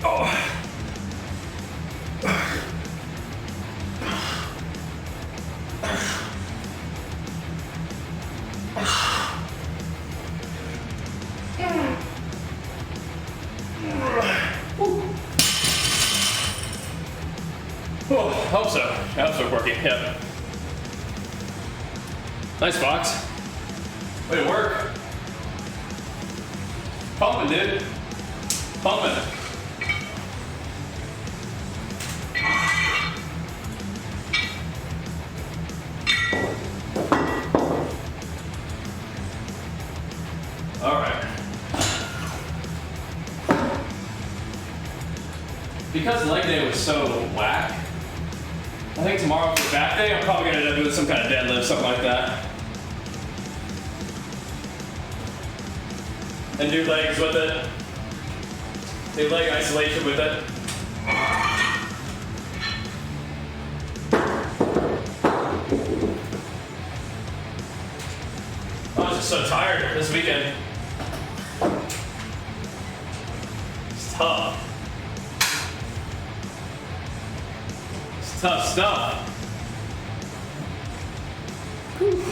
Oh. Oh, hope so. I hope so, working. Yep. Nice box. Way to work. Pumping, dude. Pumping. All right. Because leg day was so whack, I think tomorrow for back day, I'm probably gonna end up doing some kind of deadlift, something like that. And do legs with it. Do leg isolation with it. I was just so tired this weekend. It's tough. It's tough stuff. Whew.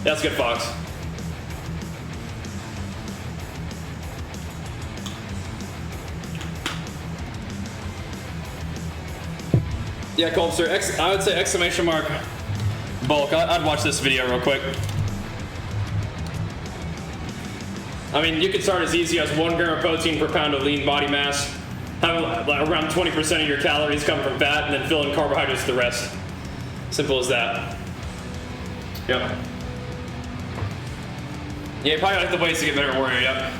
That's good, Fox. Yeah, Colb, sir. I would say exclamation mark bulk. I'd watch this video real quick. I mean, you could start as easy as 1 gram of protein per pound of lean body mass. Have like around 20% of your calories come from fat, and then fill in carbohydrates the rest. Simple as that. Yep. Yeah, you probably like the ways to get better warrior, yep.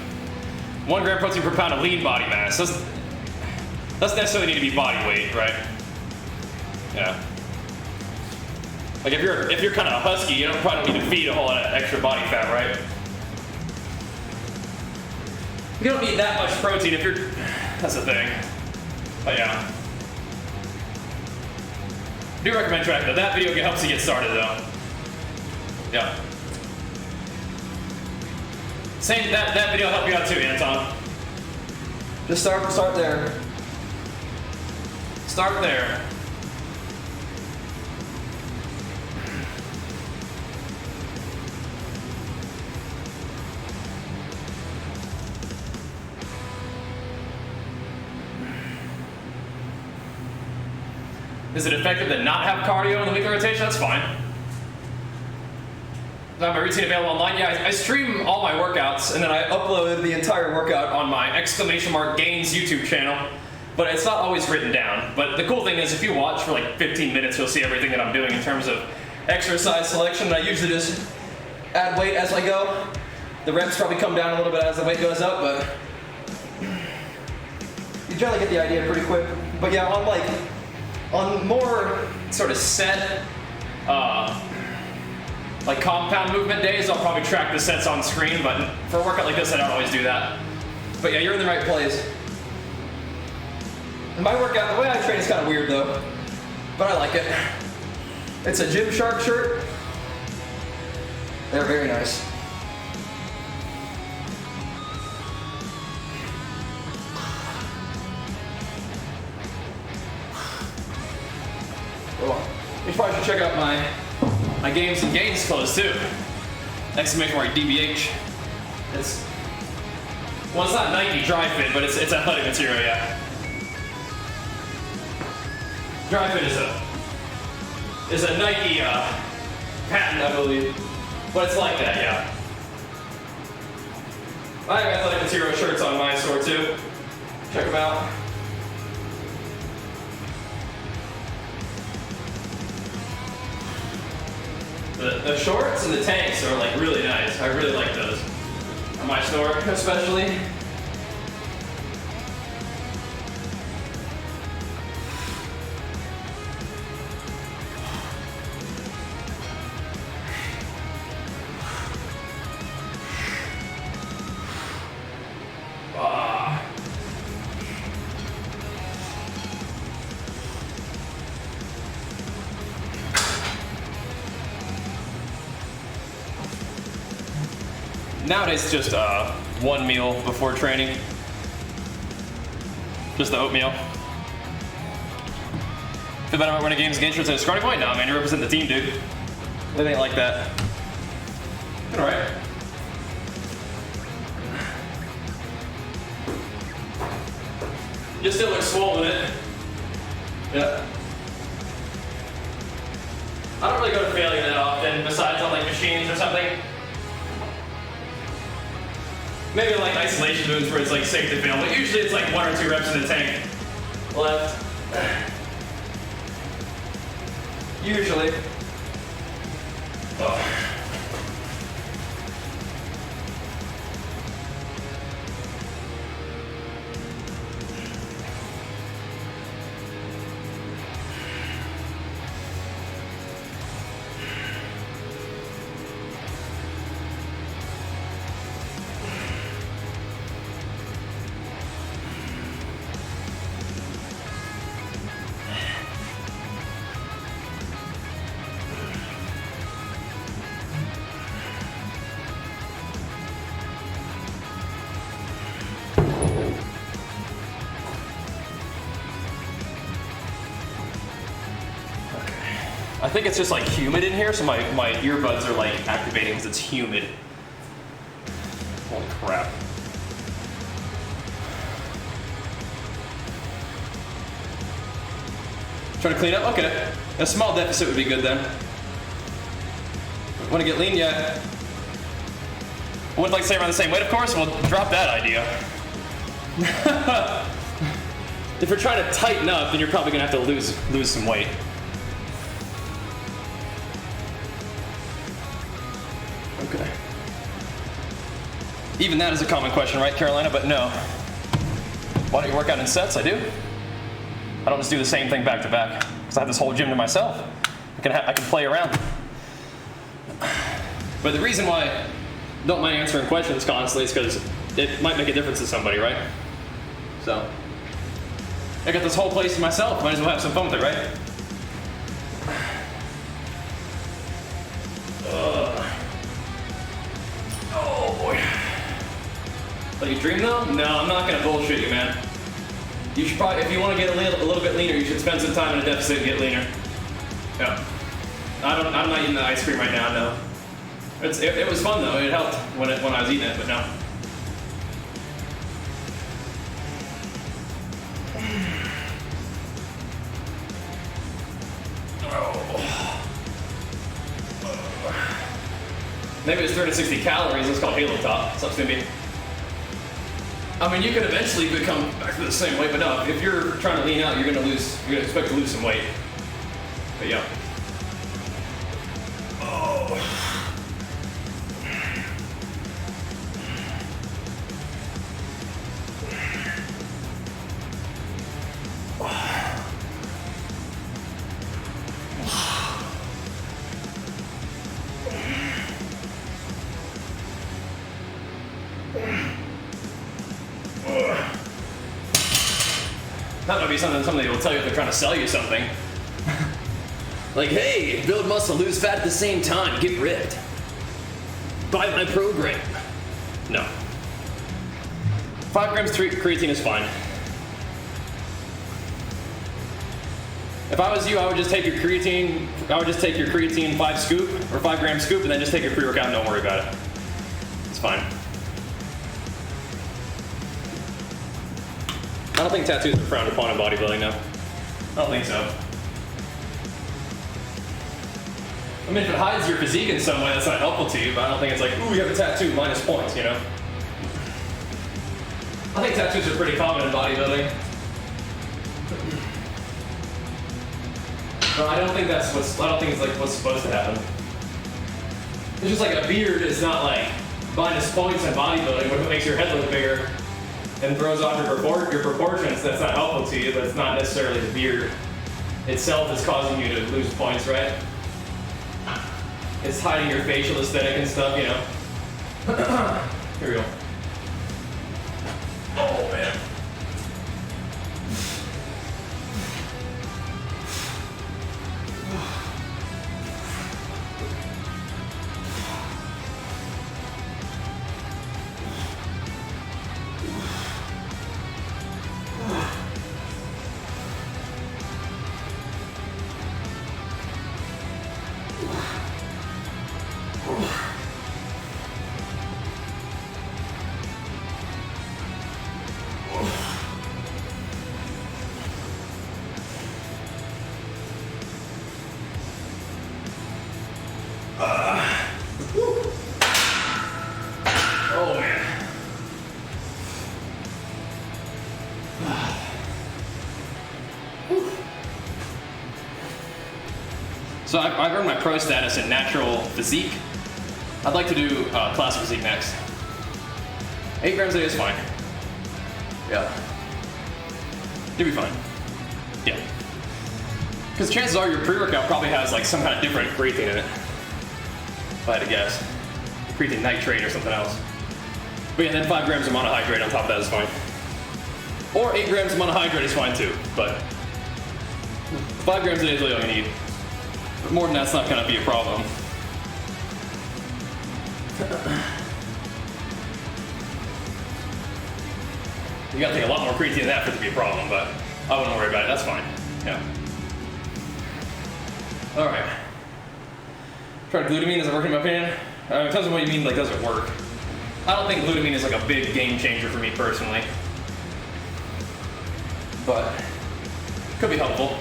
1 gram protein per pound of lean body mass. Doesn't necessarily need to be body weight, right? Yeah. Like if you're kind of husky, you probably don't need to feed a whole lot of extra body fat, right? You don't need that much protein if you're, that's the thing. But yeah. I do recommend tracking that. That video helps you get started though. Yeah. Same, that video will help you out too, Anton. Just start there. Start there. Is it effective to not have cardio in the weekly rotation? That's fine. I have my routine available online. Yeah, I stream all my workouts and then I upload the entire workout on my exclamation mark gains YouTube channel. But it's not always written down. But the cool thing is if you watch for like 15 minutes, you'll see everything that I'm doing in terms of exercise selection. I usually just add weight as I go. The reps probably come down a little bit as the weight goes up, but you generally get the idea pretty quick. But yeah, on more sort of set, like compound movement days, I'll probably track the sets on screen, but for a workout like this, I don't always do that. But yeah, you're in the right place. And my workout, the way I train is kind of weird though, but I like it. It's a Gymshark shirt. They're very nice. You probably should check out my Games and Gains clothes too. Exclamation mark DBH. Well, it's not Nike Dry Fit, but it's athletic material, yeah. Dry Fit is a Nike patent, I believe, but it's like that, yeah. I have athletic material shirts on my store too. Check them out. The shorts and the tanks are like really nice. I really like those. On my store, especially. Nowadays, it's just one meal before training. Just the oatmeal. Feel better about winning games against you instead of starting point? No, man, you represent the team, dude. It ain't like that. All right. You still look swollen, it. Yeah. I don't really go to failure that often, besides on like machines or something. Maybe like isolation moves where it's like safe to fail, but usually it's like 1 or 2 reps in the tank left. Usually. Oh. I think it's just like humid in here, so my earbuds are like activating because it's humid. Holy crap. Trying to clean up? Okay. A small deficit would be good then. Want to get lean yet? I would like to stay around the same weight, of course. Well, drop that idea. If you're trying to tighten up, then you're probably gonna have to lose some weight. Okay. Even that is a common question, right, Carolina? But no. Why don't you work out in sets? I do. I don't just do the same thing back to back because I have this whole gym to myself. I can play around. But the reason why I don't mind answering questions constantly is because it might make a difference to somebody, right? So I got this whole place to myself. Might as well have some fun with it, right? Oh boy. Let you dream though? No, I'm not gonna bullshit you, man. You should probably, if you want to get a little bit leaner, you should spend some time in a deficit and get leaner. Yeah. I'm not eating the ice cream right now, no. It was fun though. It helped when I was eating it, but no. Maybe it's 360 calories. It's called Halo Top. So it's gonna be. I mean, you could eventually become back to the same weight, but no. If you're trying to lean out, you're gonna expect to lose some weight. But yeah. Oh. That might be somebody will tell you if they're trying to sell you something. Like, hey, build muscle, lose fat at the same time, get ripped. Buy my program. No. 5 grams creatine is fine. If I was you, I would just take your creatine, 5 scoop, or 5 gram scoop, and then just take your pre-workout and don't worry about it. It's fine. I don't think tattoos are frowned upon in bodybuilding, no. I don't think so. I mean, if it hides your physique in some way, that's not helpful to you, but I don't think it's like, ooh, you have a tattoo, minus points, you know? I think tattoos are pretty common in bodybuilding. But I don't think it's like what's supposed to happen. It's just like a beard is not like minus points in bodybuilding, but if it makes your head look bigger and throws off your proportions, that's not helpful to you, but it's not necessarily the beard itself that's causing you to lose points, right? It's hiding your facial aesthetic and stuff, you know? Here we go. Oh, man. So I've earned my pro status in natural physique. I'd like to do classic physique next. 8 grams a day is fine. Yeah. You'll be fine. Yeah. Because chances are your pre-workout probably has like some kind of different creatine in it. If I had to guess. Creatine nitrate or something else. But yeah, then 5 grams of monohydrate on top of that is fine. Or 8 grams of monohydrate is fine too, but 5 grams a day is really all you need. But more than that's not gonna be a problem. You gotta take a lot more creatine than that for it to be a problem, but I wouldn't worry about it, that's fine. Yeah. Alright. Try glutamine, does it work in my opinion? It depends on what you mean, like, does it work? I don't think glutamine is like a big game changer for me personally. But, could be helpful.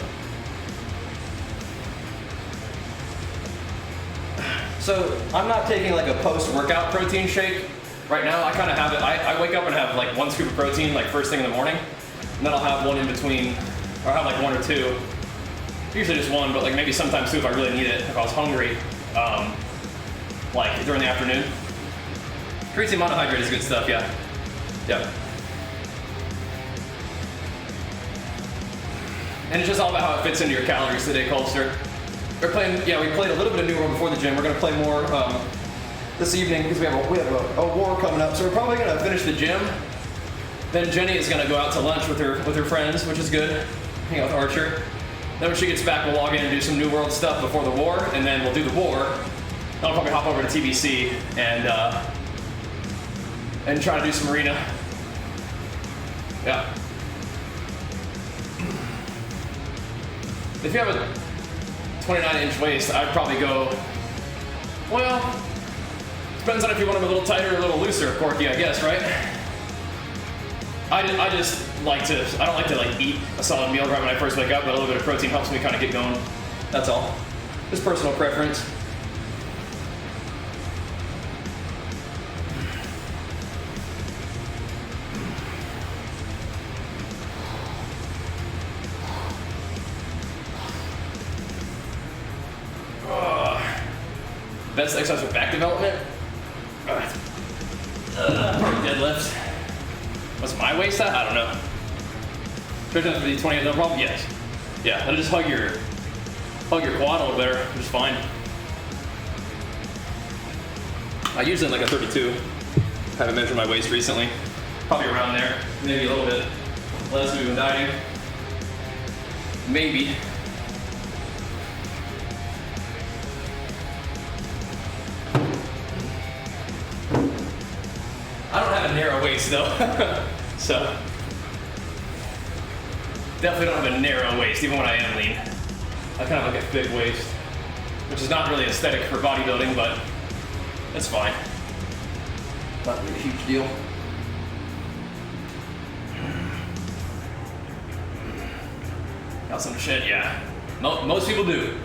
So, I'm not taking like a post-workout protein shake. Right now, I kind of have it, I wake up and have like 1 scoop of protein like first thing in the morning. And then I'll have one in between, or have like 1 or 2. Usually just 1, but like maybe sometimes 2 if I really need it, if I was hungry. Like during the afternoon. Creatine monohydrate is good stuff, yeah. Yeah. And it's just all about how it fits into your calories today, Colster. We played a little bit of New World before the gym. We're gonna play more this evening because we have a war coming up. So we're probably gonna finish the gym. Then Jenny is gonna go out to lunch with her friends, which is good. Hang out with Archer. Then when she gets back, we'll log in and do some New World stuff before the war, and then we'll do the war. Then I'll probably hop over to TBC and try to do some arena. Yeah. If you have a 29-inch waist, I'd probably go, well, depends on if you want them a little tighter or a little looser, Corky, I guess, right? I just like to, I don't like to like eat a solid meal right when I first wake up, but a little bit of protein helps me kind of get going. That's all. Just personal preference. Best exercise for back development? Probably deadlifts. What's my waist at? I don't know. Stretching out to the 20, no problem? Yes. Yeah, that'll just hug your quad a little better, which is fine. I usually like a 32. Haven't measured my waist recently. Probably around there. Maybe a little bit less if we've been dieting. Maybe. I don't have a narrow waist though, so definitely don't have a narrow waist even when I am lean. I kind of have like a thick waist, which is not really aesthetic for bodybuilding, but it's fine. Not really a huge deal. Got some shit, yeah. Most people do.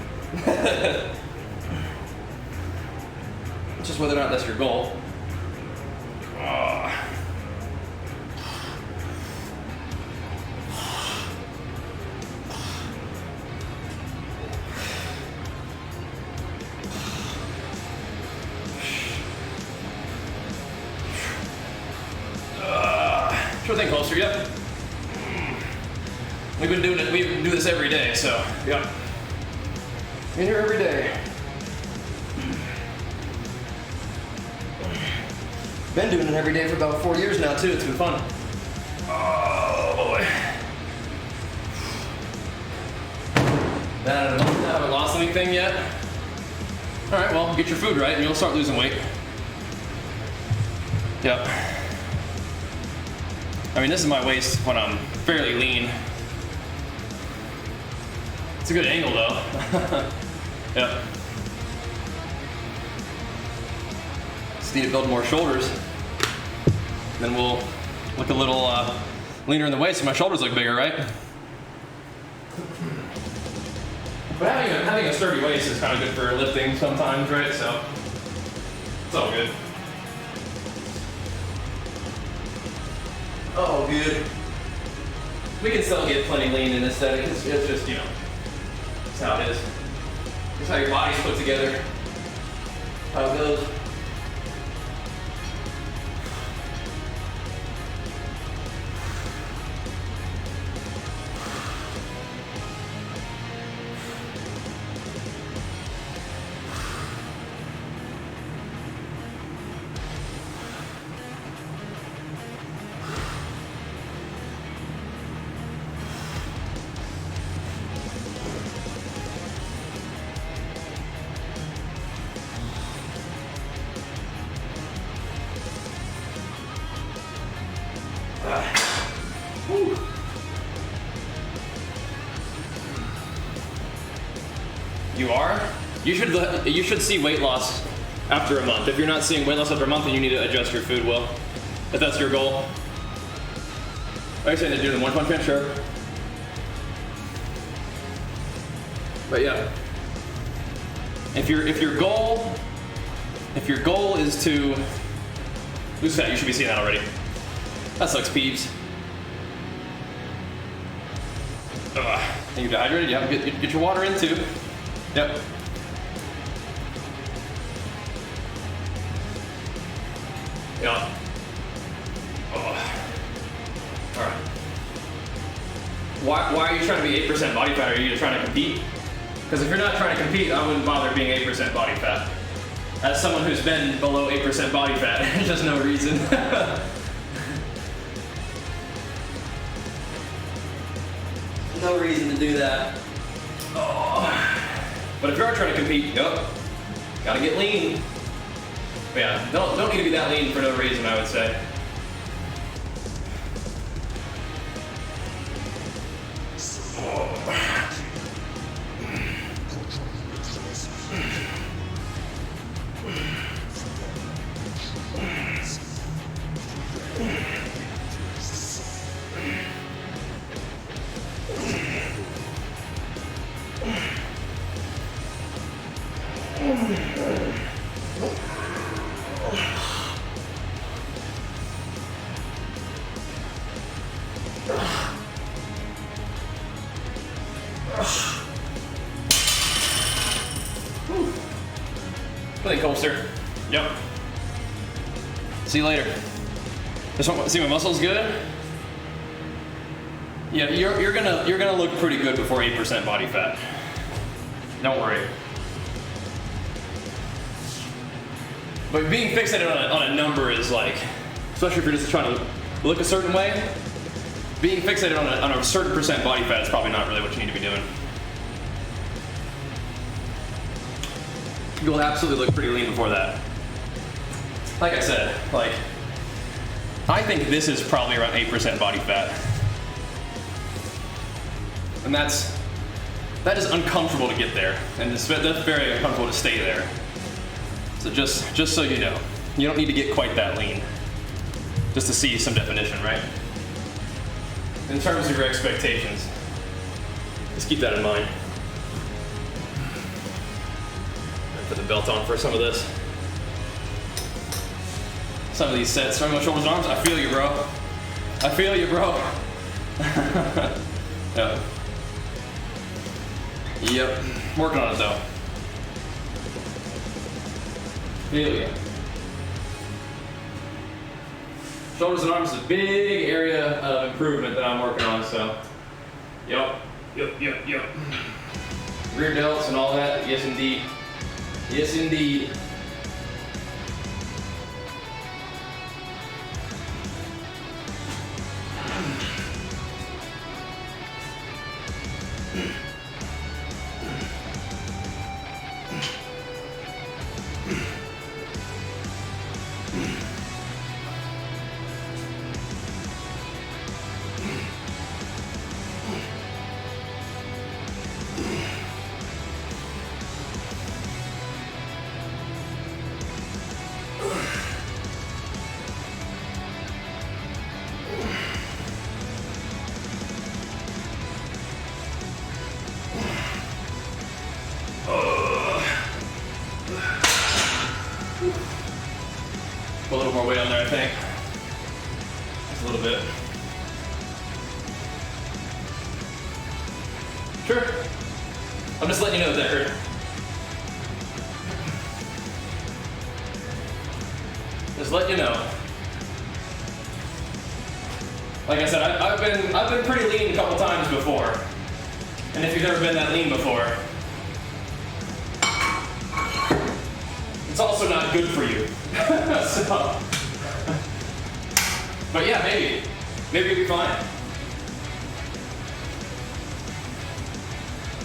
It's just whether or not that's your goal. Sure thing, Closer, yep. We've been doing it, we do this every day, so, yep. In here every day. Been doing it every day for about 4 years now, too. It's been fun. Oh, boy. I haven't lost anything yet. All right, well, get your food right, and you'll start losing weight. Yep. I mean, this is my waist when I'm fairly lean. It's a good angle, though. Yep. Just need to build more shoulders. Then we'll look a little leaner in the waist, so my shoulders look bigger, right? But having a sturdy waist is kind of good for lifting sometimes, right? So it's all good. Oh, good. We can still get plenty lean and aesthetic. It's just, you know, it's how it is. That's how your body's put together. How it goes. Whew. You are? You should see weight loss after a month. If you're not seeing weight loss after a month, then you need to adjust your food well. If that's your goal. Are you saying to do the 1 Punch Man? Sure. But yeah. If your goal is to lose fat, you should be seeing that already. That sucks, peeps. Ugh. Are you dehydrated? Yeah, get your water in too. Yep. Yeah. Oh. Alright. Why are you trying to be 8% body fat? Are you just trying to compete? Because if you're not trying to compete, I wouldn't bother being 8% body fat. As someone who's been below 8% body fat, there's just no reason. No reason to do that. Oh. But if you are trying to compete, yep, gotta get lean. But yeah, don't need to be that lean for no reason, I would say. Feeling coaster. Yep. See you later. Just want to see my muscles good. Yeah, you're gonna look pretty good before 8% body fat. Don't worry. But being fixated on a number is like, especially if you're just trying to look a certain way, being fixated on a certain percent body fat is probably not really what you need to be doing. You'll absolutely look pretty lean before that. Like I said, I think this is probably around 8% body fat. And that is uncomfortable to get there, and that's very uncomfortable to stay there. So just so you know, you don't need to get quite that lean, just to see some definition, right? In terms of your expectations, just keep that in mind. Put the belt on for some of this. Some of these sets, throwing my shoulders and arms. I feel you, bro. I feel you, bro. Yeah. Yep. Working on it though. Feel you. Shoulders and arms is a big area of improvement that I'm working on, so. Yep. Rear delts and all that. Yes, indeed. Yes, indeed. Put a little more weight on there, I think. Just a little bit. Sure. I'm just letting you know that hurt. Just let you know. Like I said, I've been pretty lean a couple times before. And if you've never been that lean before, it's also not good for you. So, but yeah, maybe you'll be fine.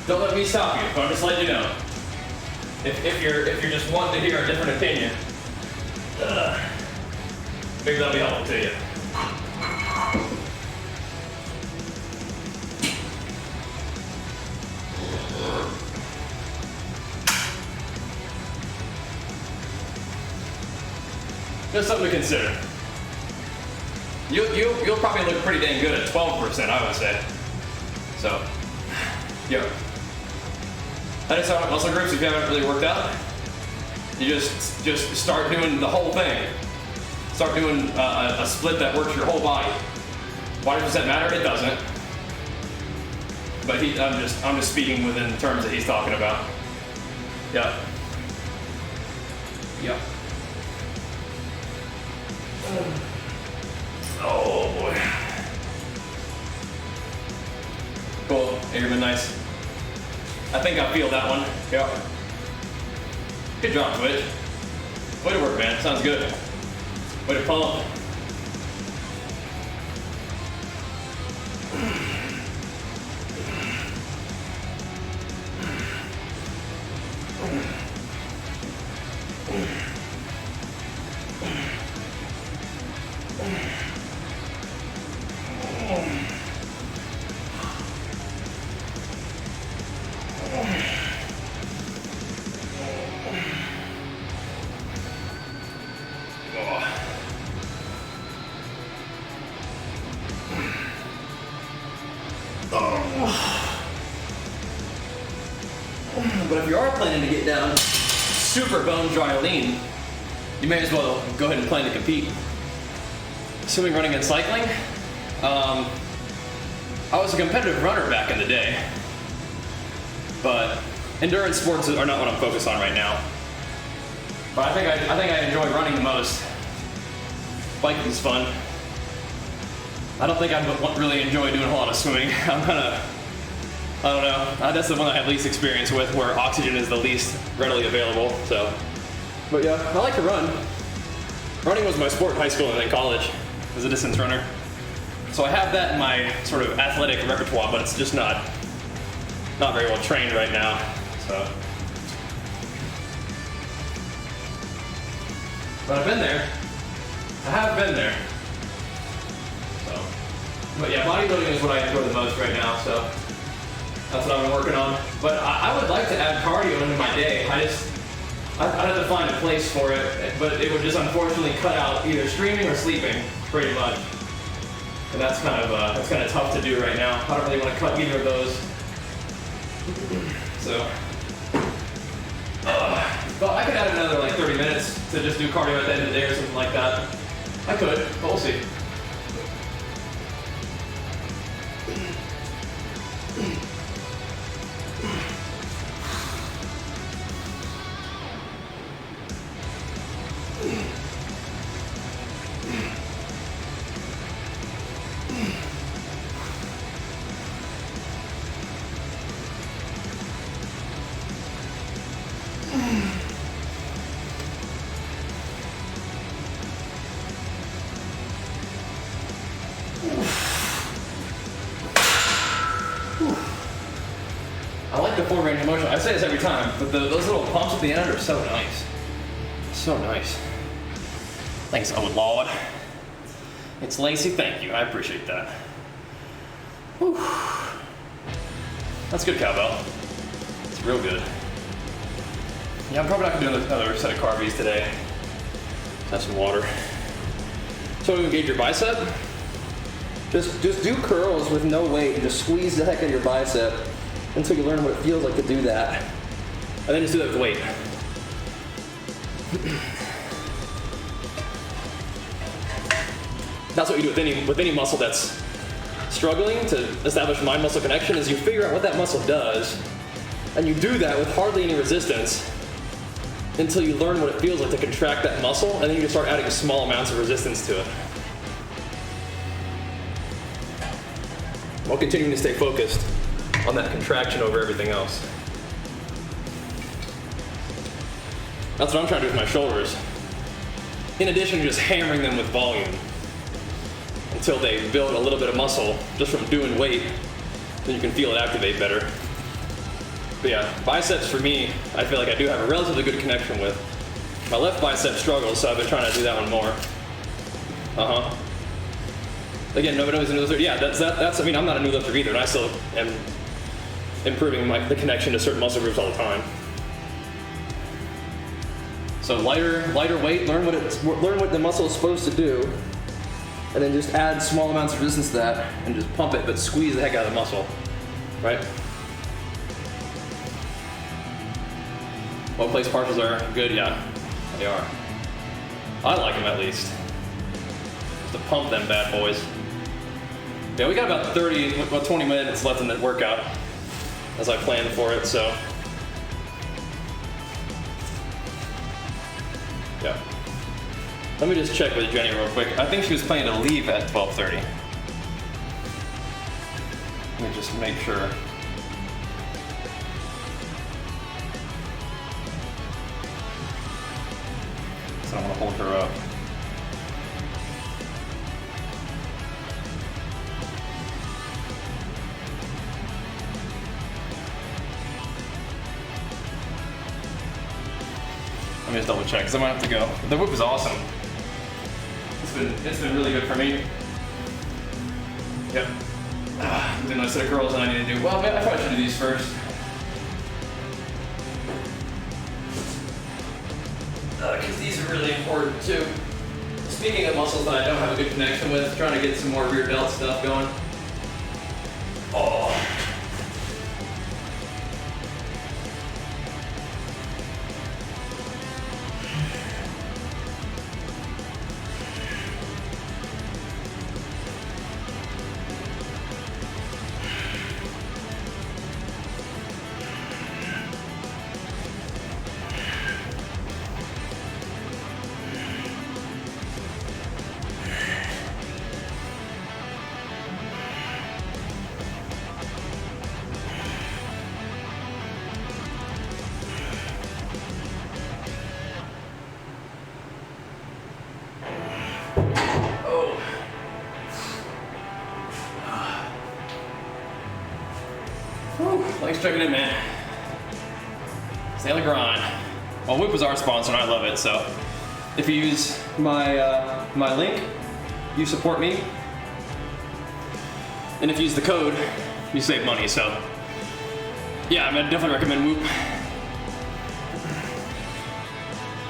Don't let me stop you, but I'm just letting you know. If you're just wanting to hear a different opinion, maybe that'll be helpful to you. Just something to consider. You'll probably look pretty dang good at 12%, I would say. So, yeah. That is how muscle groups, if you haven't really worked out, you just start doing the whole thing. Start doing a split that works your whole body. Why does that matter? It doesn't. But I'm just speaking within terms that he's talking about. Yeah. Yep. Oh boy. Cool. Airman, nice. I think I feel that one. Yeah. Good job, Twitch. Way to work, man. Sounds good. Way to pump. But if you are planning to get down super bone dry lean, you may as well go ahead and plan to compete. Swimming, running, and cycling. I was a competitive runner back in the day, but endurance sports are not what I'm focused on right now. But I think I enjoy running the most. Biking's fun. I don't think I really enjoy doing a whole lot of swimming. I don't know. That's the one I have least experience with, where oxygen is the least readily available. So, but yeah, I like to run. Running was my sport in high school and then college as a distance runner. So I have that in my sort of athletic repertoire, but it's just not very well trained right now. So, but I've been there. I have been there. So, but yeah, bodybuilding is what I enjoy the most right now. So. That's what I've been working on. But I would like to add cardio into my day. I'd have to find a place for it, but it would just unfortunately cut out either streaming or sleeping, pretty much. And that's kind of tough to do right now. I don't really want to cut either of those. So, but I could add another like 30 minutes to just do cardio at the end of the day or something like that. I could, but we'll see. I like the full range of motion. I say this every time, but those little pumps at the end are so nice. So nice. Thanks, oh Lord. It's Lacey, thank you. I appreciate that. Whew. That's good cowbell. It's real good. Yeah, I'm probably not gonna do another set of carbies today. Have some water. So to engage your bicep, just do curls with no weight and just squeeze the heck out of your bicep until you learn what it feels like to do that. And then just do that with weight. That's what you do with any muscle that's struggling to establish mind-muscle connection, is you figure out what that muscle does, and you do that with hardly any resistance, until you learn what it feels like to contract that muscle, and then you can start adding small amounts of resistance to it. While continuing to stay focused on that contraction over everything else. That's what I'm trying to do with my shoulders. In addition to just hammering them with volume until they build a little bit of muscle just from doing weight, then you can feel it activate better. But yeah, biceps for me, I feel like I do have a relatively good connection with. My left bicep struggles, so I've been trying to do that one more. Again, nobody's a new lifter. Yeah, that's. I mean, I'm not a new lifter either, and I still am improving the connection to certain muscle groups all the time. So lighter weight, learn what the muscle is supposed to do, and then just add small amounts of resistance to that, and just pump it, but squeeze the heck out of the muscle, right? Well, place partials are good, yeah, they are. I like them at least. Just to pump them bad boys. Yeah, we got about 20 minutes left in the workout, as I planned for it, so. Yeah. Let me just check with Jenny real quick. I think she was planning to leave at 12:30. Let me just make sure. So I want to hold her up. Let me just double check, because I might have to go. The whoop is awesome. It's been really good for me. Yep. Doing a set of curls that I need to do. Well, man, I probably should do these first. Because these are really important too. Speaking of muscles that I don't have a good connection with, trying to get some more rear delt stuff going. Oh. Thanks for checking in, man. Stay on the grind. Well, Whoop is our sponsor, and I love it. So, if you use my link, you support me, and if you use the code, you save money. So, yeah, I mean, definitely recommend Whoop.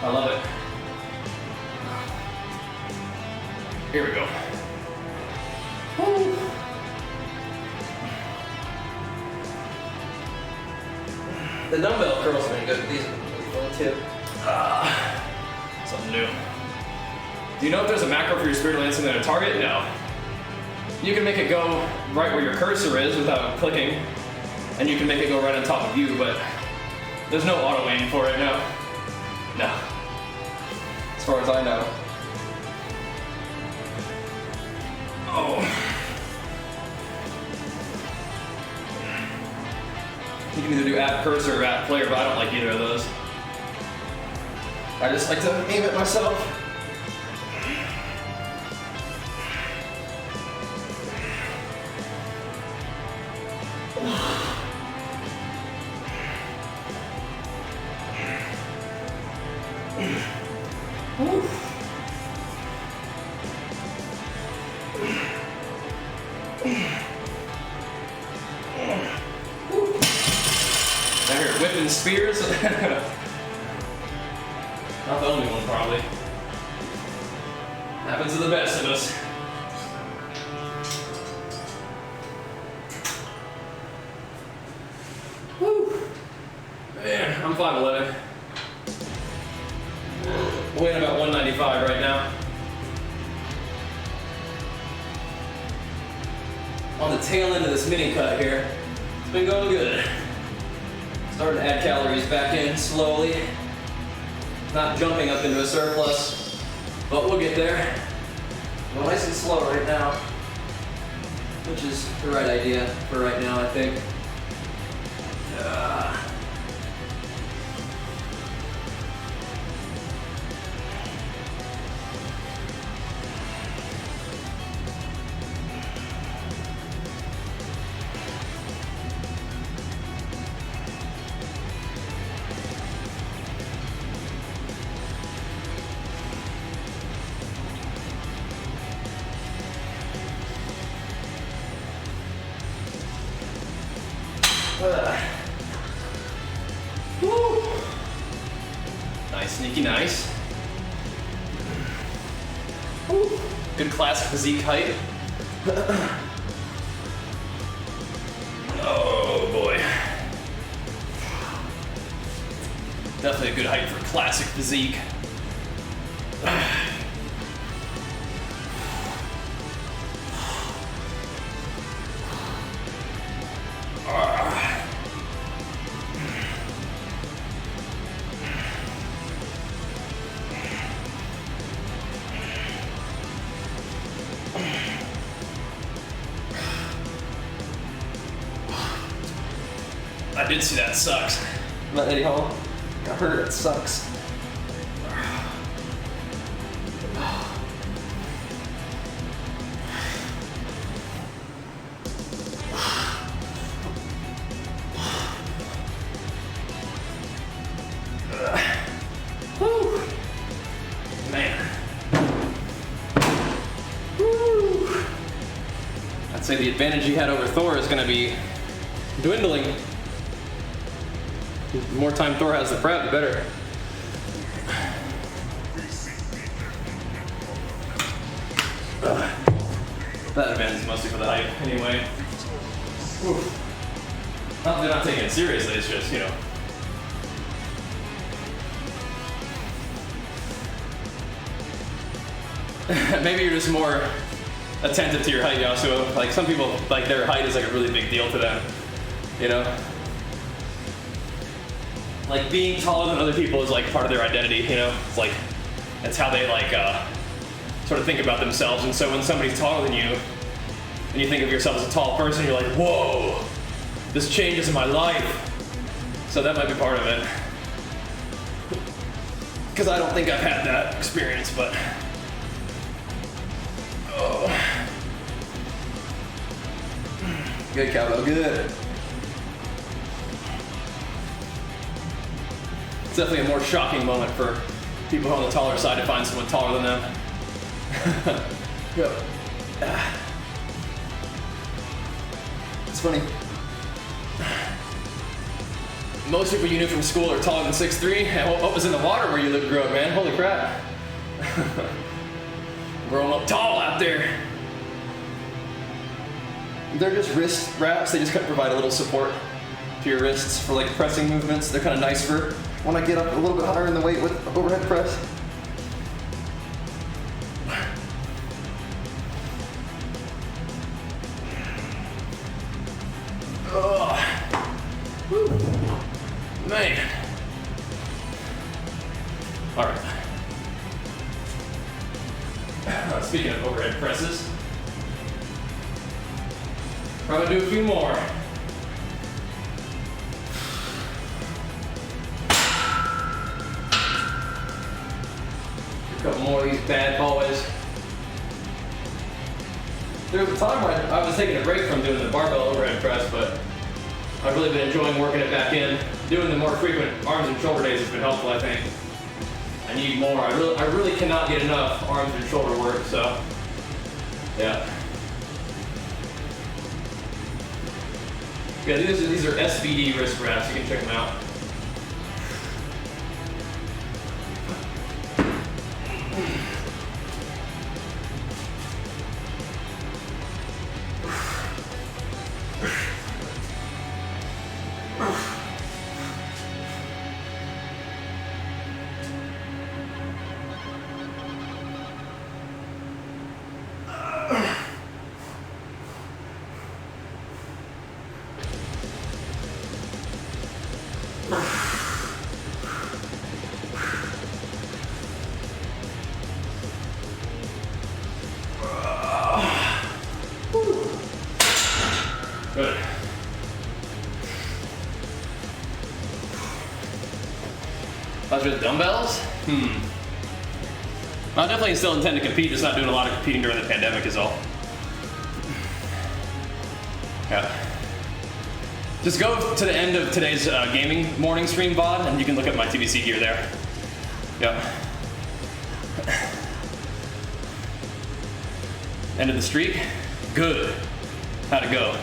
I love it. Here we go. Woo. The dumbbell curls have been good. These are really fun too. Something new. Do you know if there's a macro for your spirit lancing than a target? No. You can make it go right where your cursor is without clicking, and you can make it go right on top of you, but there's no auto aim for it, no. No. As far as I know. Oh. You can either do at cursor or at player, but I don't like either of those. I just like to aim it myself. Whipping spears. Not the only one, probably. Happens to the best of us. Woo. Man, I'm 5'11". Weighing about 195 right now. On the tail end of this mini cut here. It's been going good. Starting to add calories back in slowly. Not jumping up into a surplus, but we'll get there. Go nice and slow right now, which is the right idea for right now, I think. Woo. Nice, sneaky, nice. Woo. Good classic physique height. Oh boy. Definitely a good height for classic physique. I did see that. Sucks. Not Eddie Hall. Got hurt. It sucks. Woo. Man. Woo. I'd say the advantage he had over Thor is going to be dwindling. The more time Thor has to prep, the better. That advantage is mostly for the hype, anyway. Not, they're not taking it seriously, it's just, you know. Maybe you're just more attentive to your height, Yasuo. Like, some people, like, their height is like a really big deal to them, you know? Like, being taller than other people is like part of their identity, you know? It's like, that's how they like, sort of think about themselves. And so when somebody's taller than you, and you think of yourself as a tall person, you're like, whoa, this changes my life. So that might be part of it. Because I don't think I've had that experience, but. Oh. Good, Cowbell, good. It's definitely a more shocking moment for people on the taller side to find someone taller than them. Yep. It's funny. Most people you knew from school are taller than 6'3". And what was in the water where you lived grew up, man? Holy crap. Growing up tall out there. They're just wrist wraps. They just kind of provide a little support to your wrists for like pressing movements. They're kind of nice for when I get up a little bit higher in the weight with overhead press. Oh. Woo. Man. All right. Speaking of overhead presses, probably do a few more. A couple more of these bad boys. There was a time when I was taking a break from doing the barbell overhead press, but I've really been enjoying working it back in. Doing the more frequent arms and shoulder days has been helpful, I think. I need more. I really cannot get enough arms and shoulder work, so yeah. Yeah, these are SVD wrist wraps. You can check them out. Those are the dumbbells? I definitely still intend to compete, just not doing a lot of competing during the pandemic is all. Yeah. Just go to the end of today's gaming morning stream VOD and you can look at my TBC gear there. Yep. End of the streak? Good. How'd it go?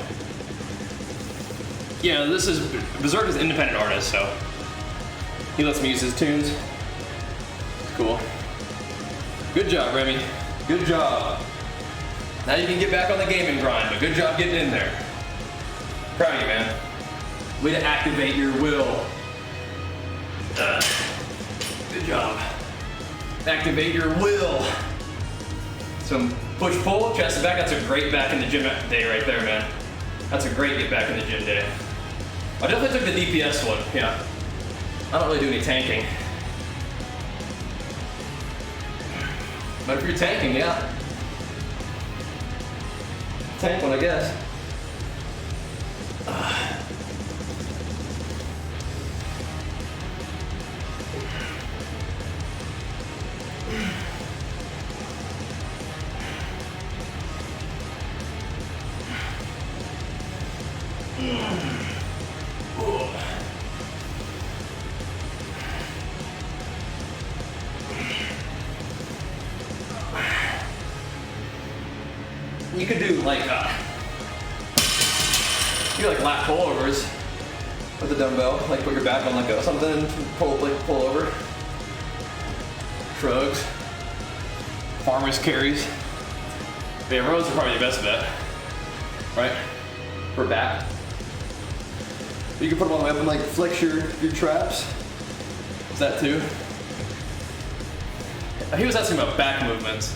Yeah, this is, Berserk is an independent artist, so he lets me use his tunes. Cool. Good job, Remy. Good job. Now you can get back on the gaming grind, but good job getting in there. Proud of you, man. Way to activate your will. Good job. Activate your will. Some push-pull, chest and back. That's a great back in the gym day right there, man. That's a great get back in the gym day. I definitely took the DPS one, yeah. I don't really do any tanking. But if you're tanking, yeah. Tank one, I guess. You could do like lat pullovers with a dumbbell, like put your back on like something and pull over. Shrugs. Farmer's carries. But yeah, rows are probably the best bet, right? For back. You can put them all the way up and like flex your traps. Is that too? He was asking about back movements.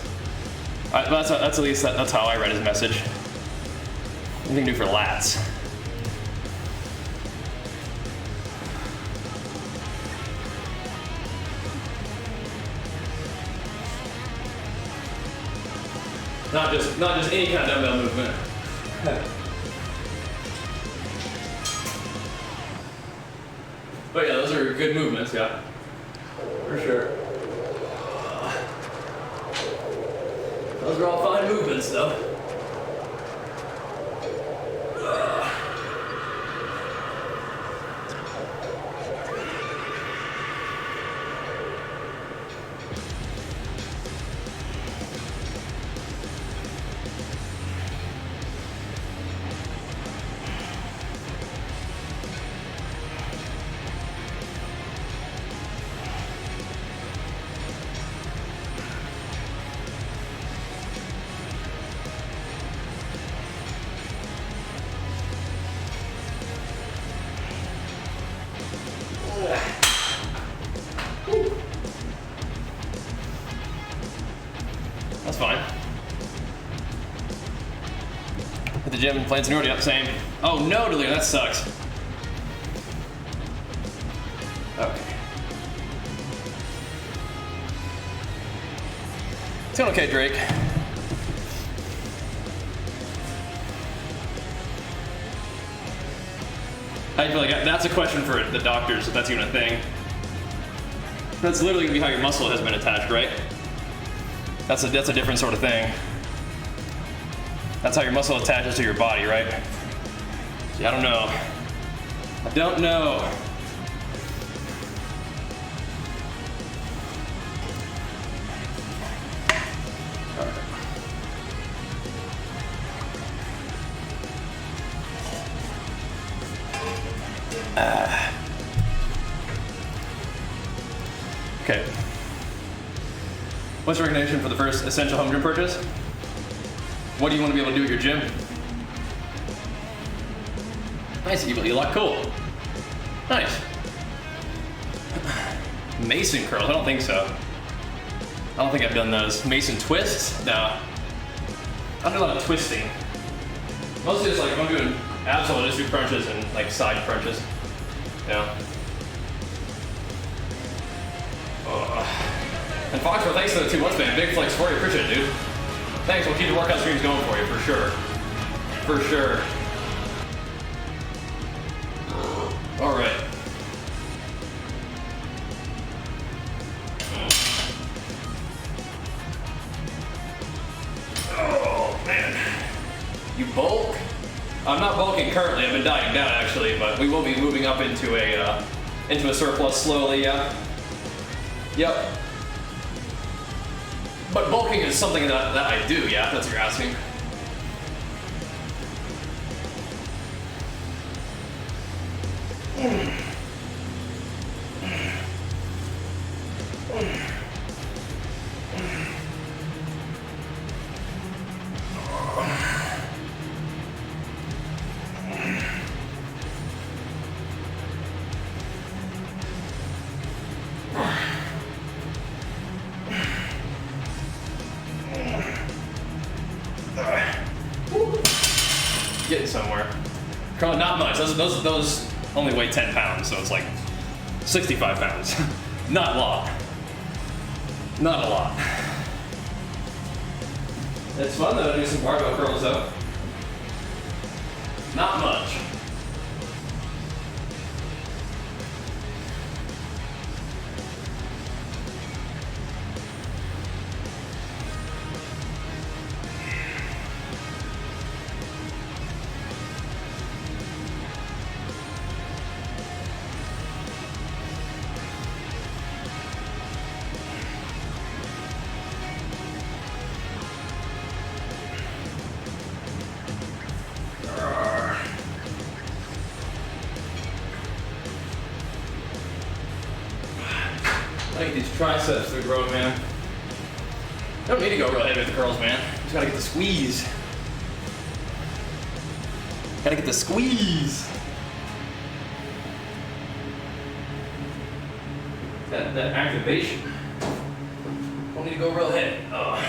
That's at least that's how I read his message. What do you do for lats? Not just any kind of dumbbell movement. But yeah, those are good movements, yeah. For sure. Those are all fine movements, though. That's fine. At the gym and playing seniority, up, same. Oh no, Delia, that sucks. Okay. It's going okay, Drake. How do you feel like that's a question for the doctors, if that's even a thing. That's literally gonna be how your muscle has been attached, right? That's a different sort of thing. That's how your muscle attaches to your body, right? See, I don't know. I don't know. Okay. What's your recommendation for the first essential home gym purchase? What do you want to be able to do at your gym? Nice, you look cool. Nice. Mason curls, I don't think so. I don't think I've done those. Mason twists? No. I don't do a lot of twisting. Mostly it's like if I'm doing abs, I'll just do crunches and like side crunches. Yeah. And Foxwell, thanks for the 2 months, man. Big flex for you. Appreciate it, dude. Thanks. We'll keep the workout streams going for you, for sure. For sure. All right. I'm not bulking currently. I've been dieting down actually, but we will be moving up into a surplus slowly. Yeah. Yep. But bulking is something that I do. Yeah, if that's what you're asking. Getting somewhere. Probably not much. Those only weigh 10 pounds, so it's like 65 pounds. Not a lot. Not a lot. It's fun though to do some barbell curls though. Not much. I get these triceps to grow, man. Don't need to go real heavy with the curls, man. Just gotta get the squeeze. Gotta get the squeeze. That activation. Don't need to go real heavy. Oh.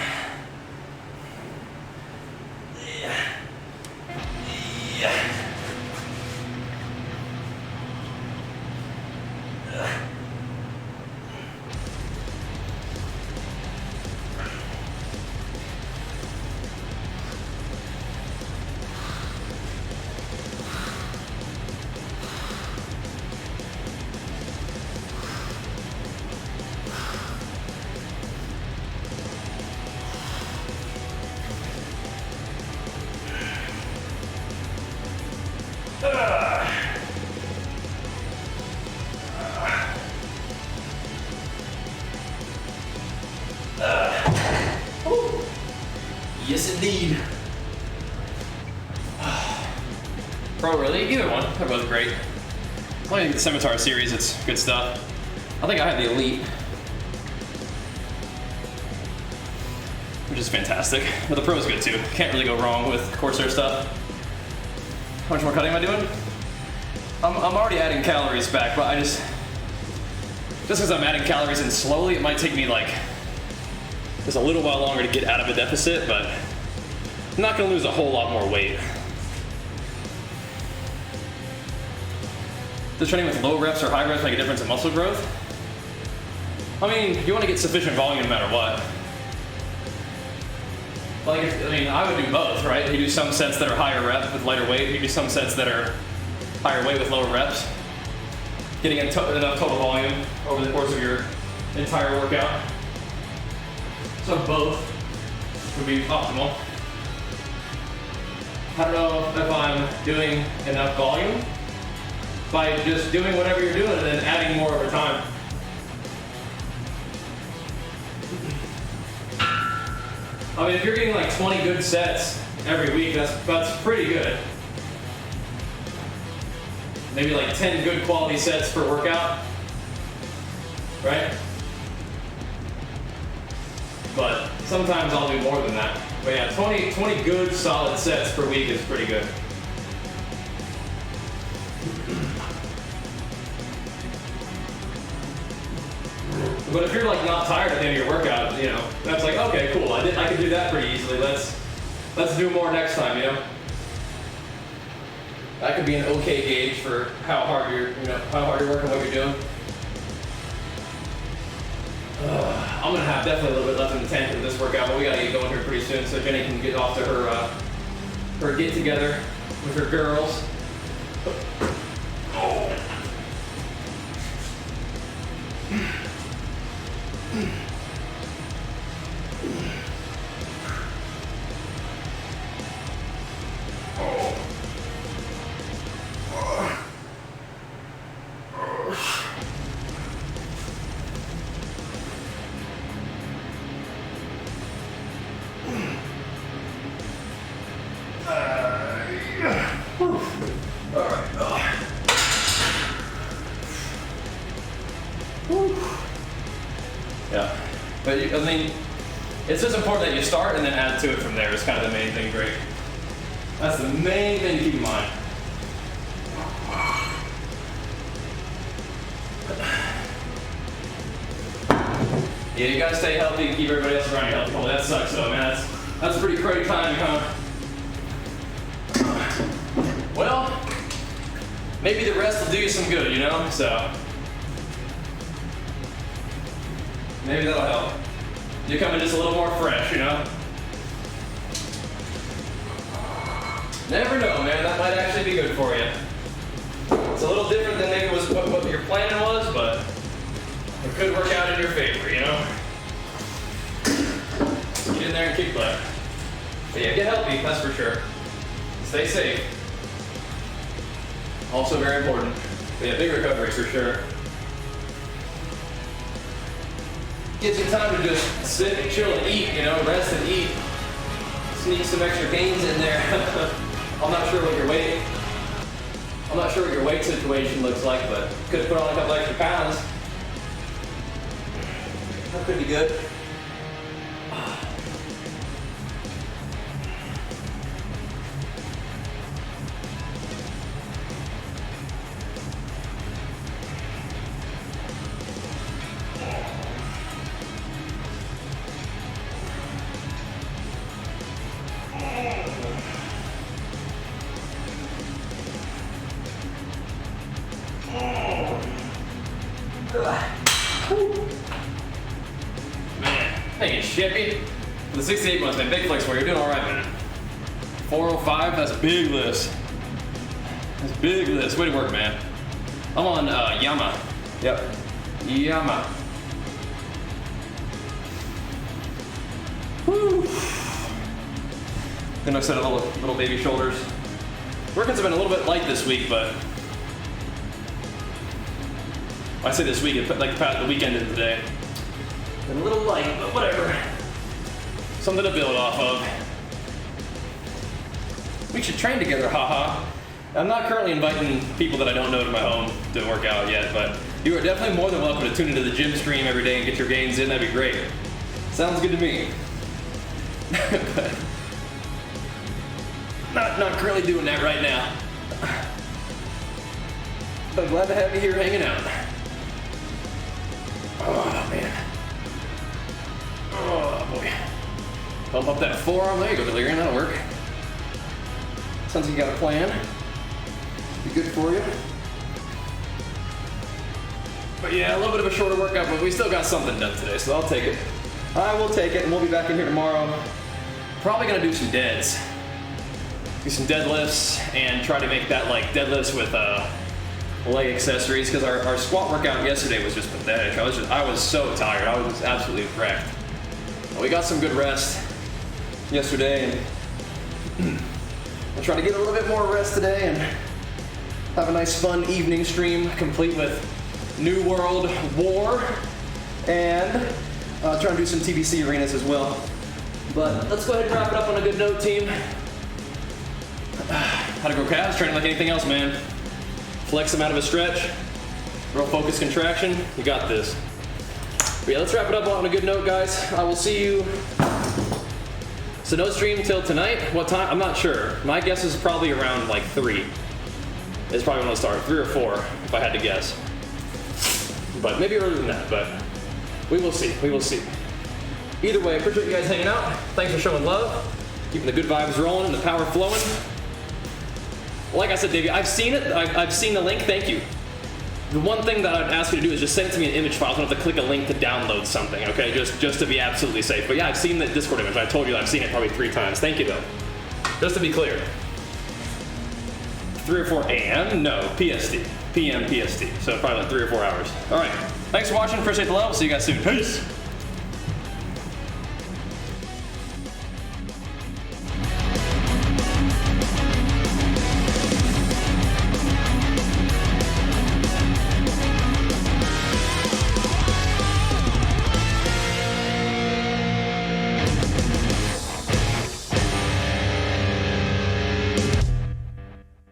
Yeah. Yeah. Yes, indeed. Pro, really? Either one. They're both great. Playing the Scimitar series, it's good stuff. I think I had the Elite, which is fantastic. But the Pro is good too. Can't really go wrong with Corsair stuff. How much more cutting am I doing? I'm already adding calories back, but just because I'm adding calories in slowly, it might take me like just a little while longer to get out of a deficit, but I'm not gonna lose a whole lot more weight. Does training with low reps or high reps make a difference in muscle growth? I mean, you want to get sufficient volume no matter what. Like, I would do both, right? You do some sets that are higher rep with lighter weight. You do some sets that are higher weight with lower reps. Getting enough total volume over the course of your entire workout. So both would be optimal. I don't know if I'm doing enough volume by just doing whatever you're doing and then adding more over time. I mean, if you're getting like 20 good sets every week, that's pretty good. Maybe like 10 good quality sets per workout, right? But sometimes I'll do more than that. But yeah, 20 good solid sets per week is pretty good. But if you're like not tired at the end of your workout, you know, that's like, okay, cool. I can do that pretty easily. Let's do more next time, you know. That could be an okay gauge for how hard you're working, what you're doing. I'm gonna have definitely a little bit left in the tank of this workout, but we gotta get going here pretty soon so Jenny can get off to her get together with her girls. Oh. Yeah. But I mean, it's just important that you start and then add to it from there. It's kind of the main thing, Greg. That's the main thing to keep in mind. Yeah, you gotta stay healthy and keep everybody else around you healthy. Oh, that sucks though, man. That's a pretty crazy time, huh? Well, maybe the rest will do you some good, you know? So, maybe that'll help. You're coming just a little more fresh, you know? Never know, man. That might actually be good for you. It's a little different than maybe was what your plan was, but it could work out in your favor, you know? Get in there and kick butt. But yeah, get healthy, that's for sure. Stay safe. Also very important. But yeah, big recoveries for sure. Gives you time to just sit and chill and eat, you know, rest and eat. Sneak some extra gains in there. I'm not sure what your weight situation looks like, but could put on a couple extra pounds. That could be good. Man, hey, Shippy. For the 68 months, man, big flex for you. You're doing all right, man. 405, that's a big list. That's a big list. Way to work, man. I'm on Yama. Yep. Yama. Woo. Then I set a little baby shoulders. Workouts have been a little bit light this week, but I say this week, like the weekend of the day. Been a little light, but whatever. Something to build off of. We should train together, haha. I'm not currently inviting people that I don't know to my home to work out yet, but you are definitely more than welcome to tune into the gym stream every day and get your gains in. That'd be great. Sounds good to me. But not currently doing that right now. But glad to have you here hanging out. Oh, man. Oh, boy. Pump up that forearm. There you go, Delirium. That'll work. Sounds like you got a plan. Be good for you. But yeah, a little bit of a shorter workout, but we still got something done today, so I'll take it. I will take it, and we'll be back in here tomorrow. Probably gonna do some deads. Do some deadlifts, and try to make that like deadlifts with leg accessories, because our squat workout yesterday was just pathetic. I was so tired. I was absolutely wrecked. But we got some good rest yesterday, and I'll try to get a little bit more rest today and have a nice fun evening stream complete with New World War, and try and do some TBC arenas as well. But let's go ahead and wrap it up on a good note, team. How to grow calves, training like anything else, man. Flex them out of a stretch, real focused contraction, you got this. But yeah, let's wrap it up on a good note, guys. I will see you. So no stream till tonight. What time? I'm not sure. My guess is probably around like 3. It's probably when I'll start, 3 or 4, if I had to guess. But maybe earlier than that, but we will see, we will see. Either way, I appreciate you guys hanging out. Thanks for showing love, keeping the good vibes rolling and the power flowing. Like I said, Davey, I've seen it, I've seen the link, thank you. The one thing that I'd ask you to do is just send it to me in image files. I don't have to click a link to download something, okay? Just to be absolutely safe. But yeah, I've seen the Discord image. I told you I've seen it probably 3 times. Thank you, though. Just to be clear. 3 or 4 a.m.? No, PST. PM PST. So probably like 3 or 4 hours. All right. Thanks for watching. Appreciate the love. See you guys soon. Peace.